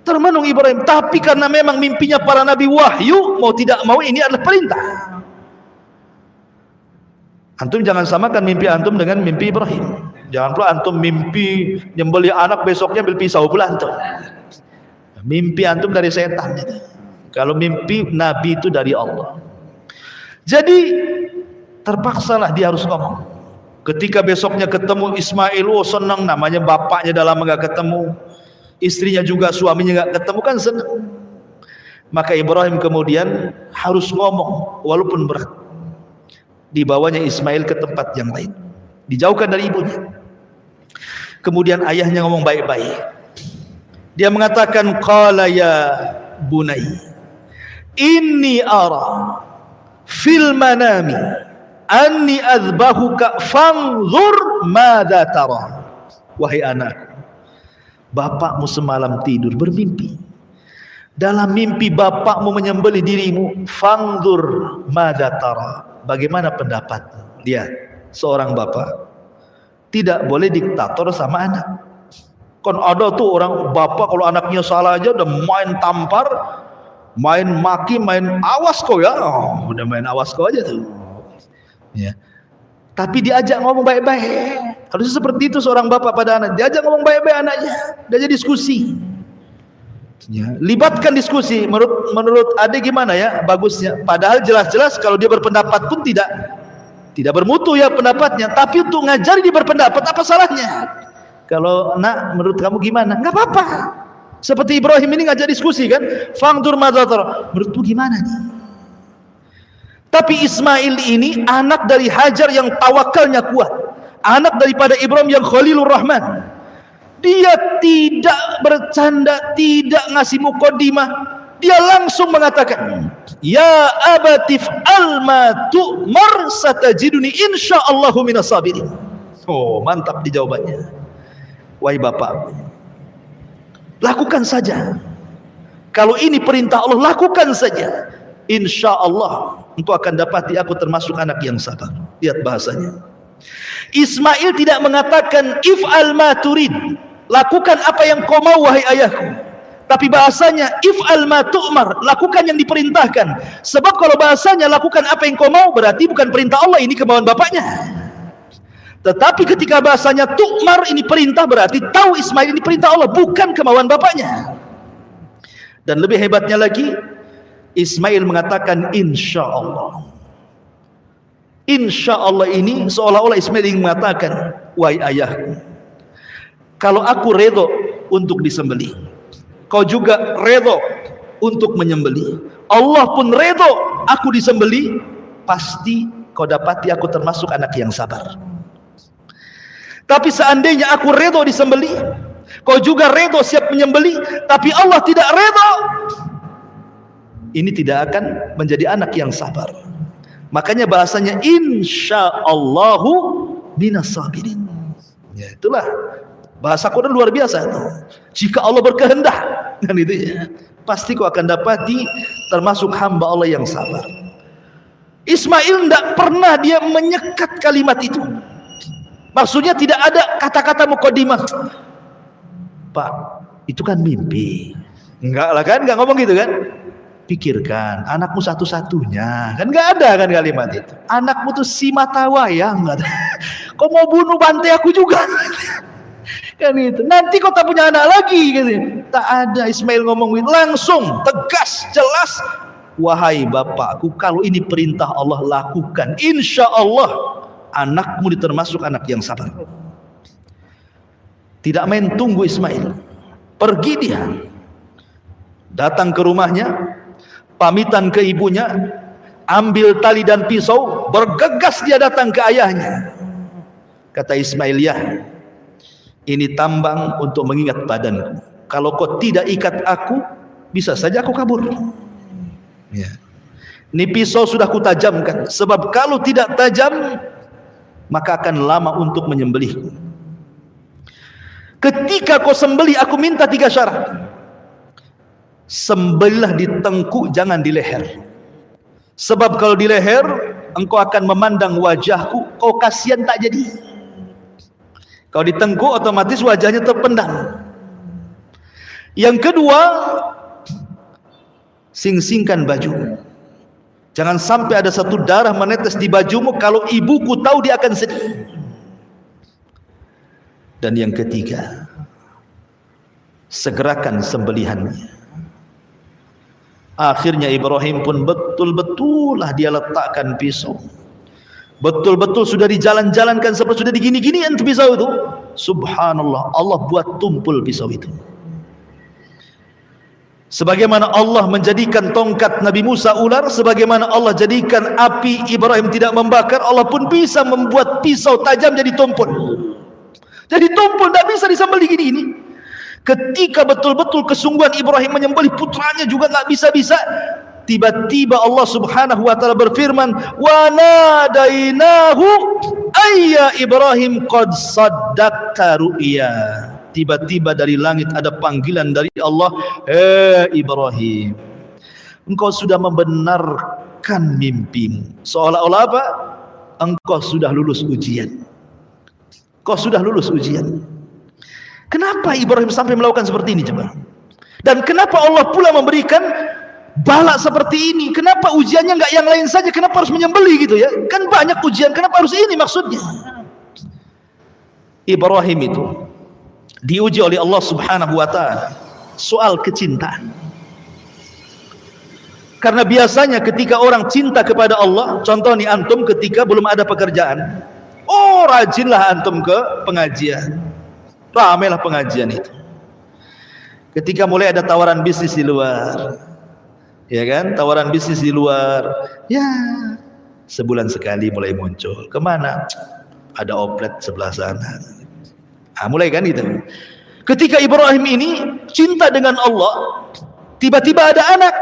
Termenung Ibrahim, tapi karena memang mimpinya para nabi wahyu, mau tidak mau ini adalah perintah. Antum jangan samakan mimpi antum dengan mimpi Ibrahim. Jangan pula antum mimpi nyembelih anak, besoknya ambil pisau pula antum. Mimpi antum dari setan. Kalau mimpi nabi itu dari Allah. Jadi terpaksalah dia harus ngomong. Ketika besoknya ketemu Ismail, oh senang, namanya bapaknya dah lama gak ketemu, istrinya juga, suaminya gak ketemu, kan senang. Maka Ibrahim kemudian harus ngomong walaupun berat. Dibawanya Ismail ke tempat yang lain, dijauhkan dari ibunya. Kemudian ayahnya ngomong baik-baik. Dia mengatakan, qala ya bunai, inni ara fil manami anni adzbahuka fanzur madza tara. Wahai anak, bapakmu semalam tidur bermimpi. Dalam mimpi bapakmu menyembelih dirimu, fanzur madza tara. Bagaimana pendapatmu? Lihat, seorang bapak tidak boleh diktator sama anak. Kan ada tuh orang bapak kalau anaknya salah aja udah main tampar, main maki, main awas kau ya. Oh, udah main awas kau aja tuh. Ya. Tapi diajak ngomong baik-baik. Harusnya seperti itu seorang bapak pada anak. Diajak ngomong baik-baik anaknya, diajak diskusi. Ya. Libatkan diskusi. Menurut adik gimana ya bagusnya? Padahal jelas-jelas kalau dia berpendapat pun tidak bermutu ya pendapatnya. Tapi untuk ngajari dia berpendapat, apa salahnya? Kalau nak, menurut kamu gimana? Nggak apa-apa. Seperti Ibrahim ini ngajak diskusi kan? Fangdur madzatar. Menurutmu gimana nih? Tapi Ismail ini anak dari Hajar yang tawakalnya kuat, anak daripada Ibrahim yang Khalilur Rahman. Dia tidak bercanda, tidak ngasih muqaddimah. Dia langsung mengatakan, ya abatif alma tu'mar satajiduni insyaallahu minas sabirin. Oh, mantap di jawabannya. Wahai bapak, lakukan saja. Kalau ini perintah Allah, lakukan saja. Insya Allah engkau akan dapati aku termasuk anak yang sabar. Lihat bahasanya. Ismail tidak mengatakan if'al ma turid, lakukan apa yang kau mau wahai ayahku. Tapi bahasanya if'al ma tu'mar, lakukan yang diperintahkan. Sebab kalau bahasanya lakukan apa yang kau mau, berarti bukan perintah Allah, ini kemauan bapaknya. Tetapi ketika bahasanya tu'mar, ini perintah, berarti tahu Ismail ini perintah Allah, bukan kemauan bapaknya. Dan lebih hebatnya lagi, Ismail mengatakan insya Allah. Insya Allah ini seolah-olah Ismail ingin mengatakan, wahai ayahku, kalau aku redho untuk disembelih, kau juga redho untuk menyembelih, Allah pun redho aku disembelih, pasti kau dapati aku termasuk anak yang sabar. Tapi seandainya aku redho disembelih, kau juga redho siap menyembelih, tapi Allah tidak redho, ini tidak akan menjadi anak yang sabar. Makanya bahasanya insyaallahu minas sabirin. Ya, itulah bahasa Quran luar biasa. Jika Allah berkehendak, kan itu ya, pasti kau akan dapati termasuk hamba Allah yang sabar. Ismail tidak pernah dia menyekat kalimat itu. Maksudnya tidak ada kata-kata mukadimah. Pak, itu kan mimpi. Enggak lah kan, enggak ngomong gitu kan. Pikirkan, anakmu satu-satunya. Kan enggak ada kan kalimat itu. Anakmu tuh si mata wayang. Kau mau bunuh bantai aku juga. Kan itu. Nanti kau tak punya anak lagi gitu. Tak ada. Ismail ngomong gitu, langsung tegas, jelas. Wahai bapakku, kalau ini perintah Allah, lakukan. Insya Allah anakmu termasuk anak yang sabar. Tidak main tunggu Ismail, pergi dia, datang ke rumahnya, pamitan ke ibunya, ambil tali dan pisau, bergegas dia datang ke ayahnya. Kata Ismail, ya, ini tambang untuk mengingat badanku. Kalau kau tidak ikat aku, bisa saja aku kabur. Ya. Ini pisau sudah kutajamkan, sebab kalau tidak tajam, maka akan lama untuk menyembelihku. Ketika kau sembelih, aku minta 3 syarat. Sembelihlah di tengkuk, jangan di leher. Sebab kalau di leher, engkau akan memandang wajahku, kau kasihan tak jadi. Kalau di tengkuk, otomatis wajahnya terpendam. Yang kedua, sing-singkan baju. Jangan sampai ada satu darah menetes di bajumu, kalau ibuku tahu dia akan sedih. Dan yang ketiga, segerakan sembelihannya. Akhirnya Ibrahim pun betul-betul lah dia letakkan pisau. Betul-betul sudah dijalan-jalankan, seperti sudah digini-ginian pisau itu. Subhanallah, Allah buat tumpul pisau itu. Sebagaimana Allah menjadikan tongkat Nabi Musa ular, sebagaimana Allah jadikan api Ibrahim tidak membakar, Allah pun bisa membuat pisau tajam jadi tumpul. Jadi tumpul, tidak bisa disembelih gini-gini. Ketika betul-betul kesungguhan Ibrahim menyembelih putranya juga nggak bisa-bisa, tiba-tiba Allah Subhanahu wa taala berfirman, "Wa nadainahu ayya Ibrahim qad saddaqta ru'ya." Tiba-tiba dari langit ada panggilan dari Allah, Ibrahim, engkau sudah membenarkan mimpimu. Seolah-olah apa? Engkau sudah lulus ujian. Kau sudah lulus ujian. Kenapa Ibrahim sampai melakukan seperti ini coba? Dan kenapa Allah pula memberikan bala seperti ini? Kenapa ujiannya nggak yang lain saja? Kenapa harus menyembelih gitu ya? Kan banyak ujian, kenapa harus ini maksudnya? Ibrahim itu diuji oleh Allah Subhanahu wa taala soal kecintaan. Karena biasanya ketika orang cinta kepada Allah, contoh nih antum ketika belum ada pekerjaan, oh rajinlah antum ke pengajian, ramailah pengajian itu. Ketika mulai ada tawaran bisnis di luar, ya kan, tawaran bisnis di luar, ya sebulan sekali mulai muncul. Kemana? Ada oplet sebelah sana. Mulai kan itu. Ketika Ibrahim ini cinta dengan Allah, tiba-tiba ada anak.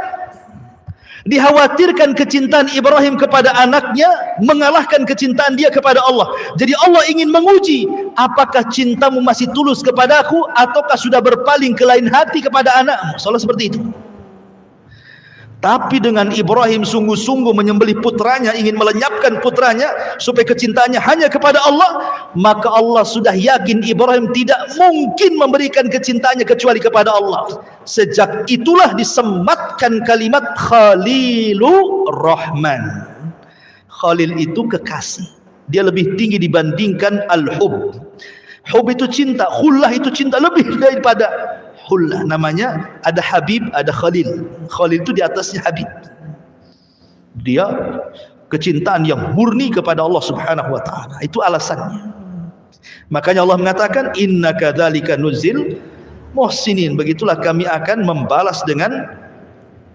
Dikhawatirkan kecintaan Ibrahim kepada anaknya mengalahkan kecintaan dia kepada Allah. Jadi Allah ingin menguji, apakah cintamu masih tulus kepadaku ataukah sudah berpaling ke lain hati kepada anakmu. Soalnya seperti itu. Tapi dengan Ibrahim sungguh-sungguh menyembelih putranya, ingin melenyapkan putranya supaya kecintaannya hanya kepada Allah, maka Allah sudah yakin Ibrahim tidak mungkin memberikan kecintaannya kecuali kepada Allah. Sejak itulah disematkan kalimat Khalilur Rahman. Khalil itu kekasih, dia lebih tinggi dibandingkan al-hub. Hub itu cinta, khullah itu cinta lebih daripada khullah. Namanya ada Habib, ada Khalil. Khalil itu di atasnya Habib. Dia kecintaan yang murni kepada Allah Subhanahu wa taala. Itu alasannya. Makanya Allah mengatakan innaka dzalika nuzil muhsinin. Begitulah kami akan membalas dengan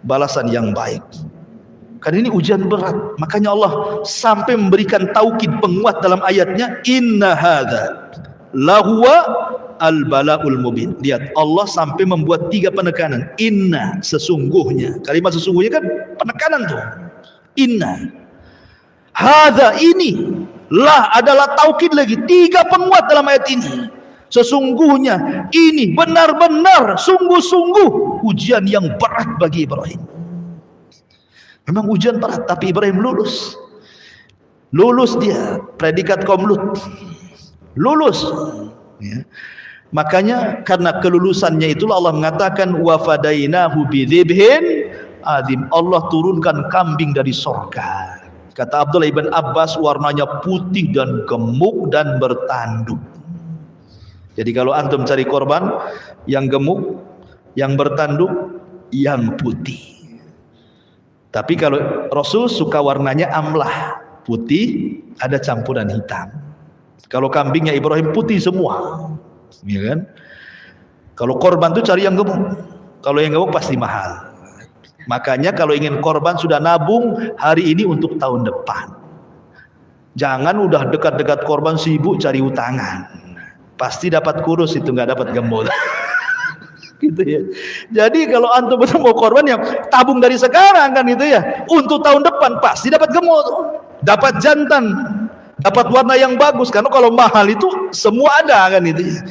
balasan yang baik. Karena ini ujian berat. Makanya Allah sampai memberikan taukid penguat dalam ayatnya, inna hadza lahuwa al-bala'ul mubin. Lihat, Allah sampai membuat 3 penekanan. Inna, sesungguhnya. Kalimat sesungguhnya kan penekanan tuh. Inna. Hadza, ini. Lah adalah taukid lagi. 3 penguat dalam ayat ini. Sesungguhnya, ini benar-benar, sungguh-sungguh ujian yang berat bagi Ibrahim. Memang ujian berat, tapi Ibrahim lulus. Lulus dia, predikat kaum Lut. Lulus. Ya. Makanya karena kelulusannya itulah Allah mengatakan wa fadainahu bidzibhin azim. Allah turunkan kambing dari surga. Kata Abdullah ibn Abbas, warnanya putih dan gemuk dan bertanduk. Jadi kalau antum cari korban yang gemuk, yang bertanduk, yang putih. Tapi kalau Rasul suka warnanya amlah, putih, ada campuran hitam. Kalau kambingnya Ibrahim putih semua, ya kan? Kalau korban tuh cari yang gemuk. Kalau yang gemuk pasti mahal. Makanya kalau ingin korban sudah nabung hari ini untuk tahun depan. Jangan udah dekat-dekat korban sibuk cari utangan. Pasti dapat kurus itu, nggak dapat gemuk. Gitu ya. Jadi kalau antum betul mau korban ya tabung dari sekarang kan itu ya. Untuk tahun depan pasti dapat gemuk, dapat jantan, dapat warna yang bagus. Karena kalau mahal itu semua ada kan itu ya.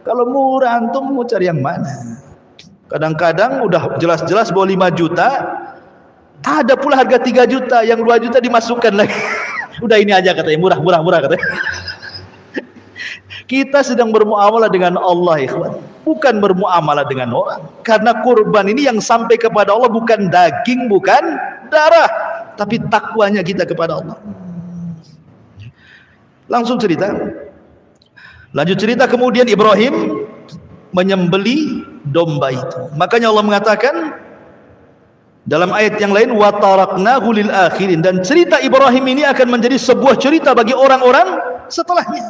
Kalau murah antum mau cari yang mana? Kadang-kadang udah jelas-jelas bawa 5 juta, ada pula harga 3 juta, yang 2 juta dimasukkan lagi. Udah ini aja katanya, murah katanya. Kita sedang bermuamalah dengan Allah, ikhwan, bukan bermuamalah dengan orang. Karena kurban ini yang sampai kepada Allah bukan daging, bukan darah, tapi takwanya kita kepada Allah. Langsung cerita. Lanjut cerita, kemudian Ibrahim menyembeli domba itu. Makanya Allah mengatakan dalam ayat yang lain, wa taraknahu lil akhirin, dan cerita Ibrahim ini akan menjadi sebuah cerita bagi orang-orang setelahnya.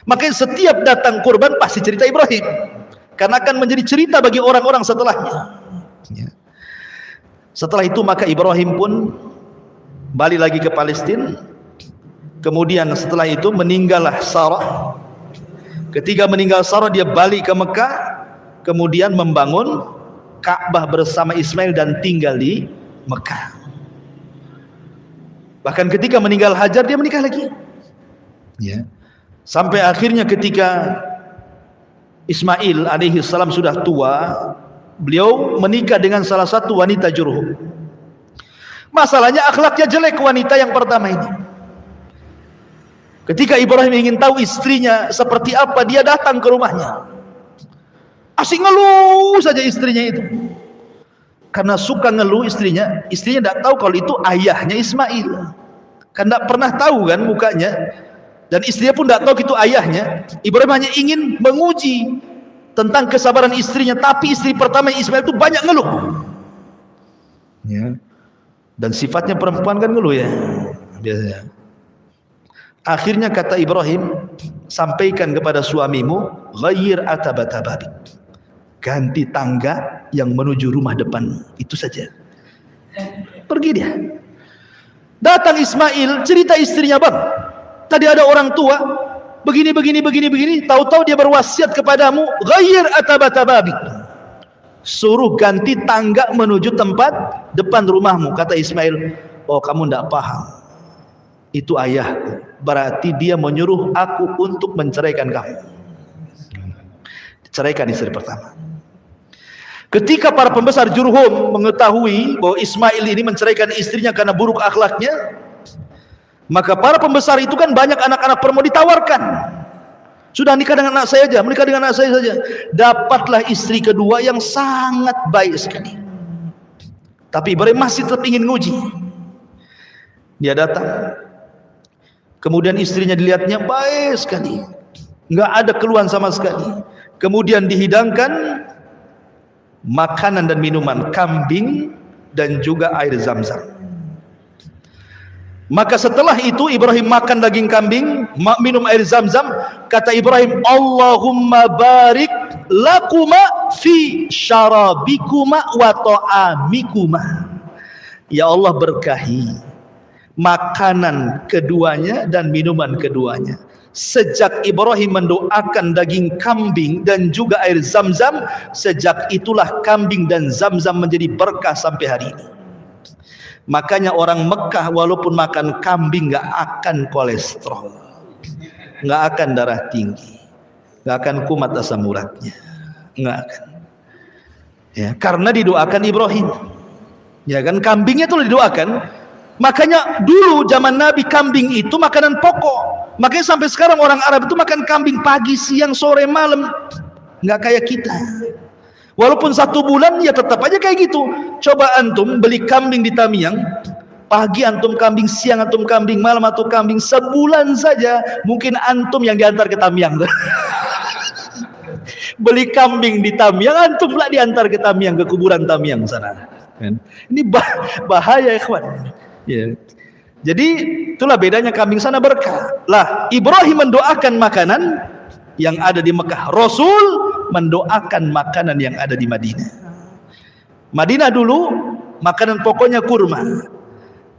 Makanya setiap datang kurban pasti cerita Ibrahim, karena akan menjadi cerita bagi orang-orang setelahnya. Setelah itu maka Ibrahim pun balik lagi ke Palestina. Kemudian setelah itu meninggallah Sarah. Ketika meninggal Sarah, dia balik ke Mekah, kemudian membangun Ka'bah bersama Ismail dan tinggal di Mekah. Bahkan ketika meninggal Hajar, dia menikah lagi. Ya. Sampai akhirnya ketika Ismail alaihi salam sudah tua, beliau menikah dengan salah satu wanita Jurhum. Masalahnya akhlaknya jelek wanita yang pertama ini. Ketika Ibrahim ingin tahu istrinya seperti apa, dia datang ke rumahnya. Asik ngeluh saja istrinya itu. Karena suka ngeluh istrinya tidak tahu kalau itu ayahnya Ismail. Karena tidak pernah tahu kan mukanya. Dan istrinya pun tidak tahu itu ayahnya. Ibrahim hanya ingin menguji tentang kesabaran istrinya. Tapi istri pertama Ismail itu banyak ngeluh. Ya. Dan sifatnya perempuan kan ngeluh ya, biasanya. Akhirnya kata Ibrahim, sampaikan kepada suamimu, ghayyir atabatababik, ganti tangga yang menuju rumah depan, itu saja. Pergi dia. Datang Ismail, cerita istrinya, bang, tadi ada orang tua begini, tahu-tahu dia berwasiat kepadamu, ghayyir atabatababik, suruh ganti tangga menuju tempat depan rumahmu. Kata Ismail, oh kamu tidak paham, itu ayahku, berarti dia menyuruh aku untuk menceraikan kamu. Ceraikan istri pertama. Ketika para pembesar Jurhum mengetahui bahwa Ismail ini menceraikan istrinya karena buruk akhlaknya, maka para pembesar itu kan banyak anak-anak perempuan ditawarkan. Sudah nikah dengan anak saya aja, menikah dengan anak saya saja. Dapatlah istri kedua yang sangat baik sekali. Tapi Ibrahim masih tetap ingin nguji. Dia datang. Kemudian istrinya dilihatnya baik sekali. Enggak ada keluhan sama sekali. Kemudian dihidangkan makanan dan minuman, kambing dan juga air zam-zam. Maka setelah itu Ibrahim makan daging kambing, minum air zam-zam. Kata Ibrahim, Allahumma barik lakuma fi syarabikuma wa ta'amikuma. Ya Allah, berkahi makanan keduanya dan minuman keduanya. Sejak Ibrahim mendoakan daging kambing dan juga air zam-zam, sejak itulah kambing dan zam-zam menjadi berkah sampai hari ini. Makanya orang Mekah walaupun makan kambing gak akan kolesterol, gak akan darah tinggi, gak akan kumat asam uratnya, gak akan. Ya, karena didoakan Ibrahim. Ya kan, kambingnya itu didoakan. Makanya dulu zaman Nabi kambing itu makanan pokok. Makanya sampai sekarang orang Arab itu makan kambing pagi, siang, sore, malam. Gak kayak kita. Walaupun 1 bulan ya tetap aja kayak gitu. Coba antum beli kambing di Tamiang, pagi antum kambing, siang antum kambing, malam antum kambing, sebulan saja mungkin antum yang diantar ke Tamiang. Beli kambing di Tamiang, antum pula diantar ke Tamiang, ke kuburan Tamiang sana. Ini bahaya ikhwan. Ya. Jadi itulah bedanya kambing sana berkah. Lah Ibrahim mendoakan makanan yang ada di Mekah, Rasul mendoakan makanan yang ada di Madinah. Madinah dulu makanan pokoknya kurma.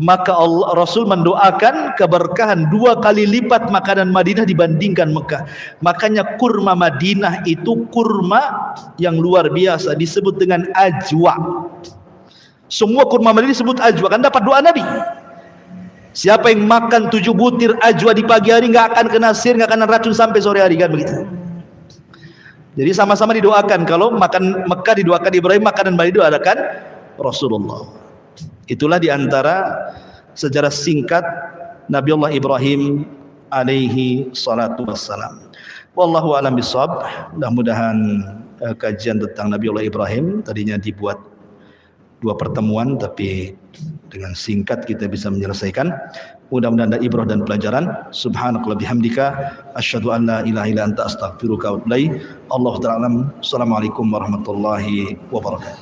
Maka Rasul mendoakan keberkahan 2 kali lipat makanan Madinah dibandingkan Mekah. Makanya kurma Madinah itu kurma yang luar biasa, disebut dengan ajwa. Semua kurma Madinah disebut ajwa, kan dapat doa Nabi. Siapa yang makan 7 butir ajwa di pagi hari nggak akan kena sihir, nggak akan racun sampai sore hari, kan begitu. Jadi sama-sama didoakan. Kalau makan Mekah didoakan Ibrahim, makanan Bali didoakan Rasulullah. Itulah diantara sejarah singkat Nabi Allah Ibrahim alaihi salatu wassalam. Wallahu a'lam bishawab. Mudah-mudahan kajian tentang Nabi Allah Ibrahim tadinya dibuat 2 pertemuan, tapi dengan singkat kita bisa menyelesaikan. Mudah-mudahan ada ibrah dan pelajaran. Subhanakallah bihamdika asyhadu an la ilaha illa anta astaghfiruka wa atubu ilaik. Allahu ta'ala. Assalamualaikum warahmatullahi wabarakatuh.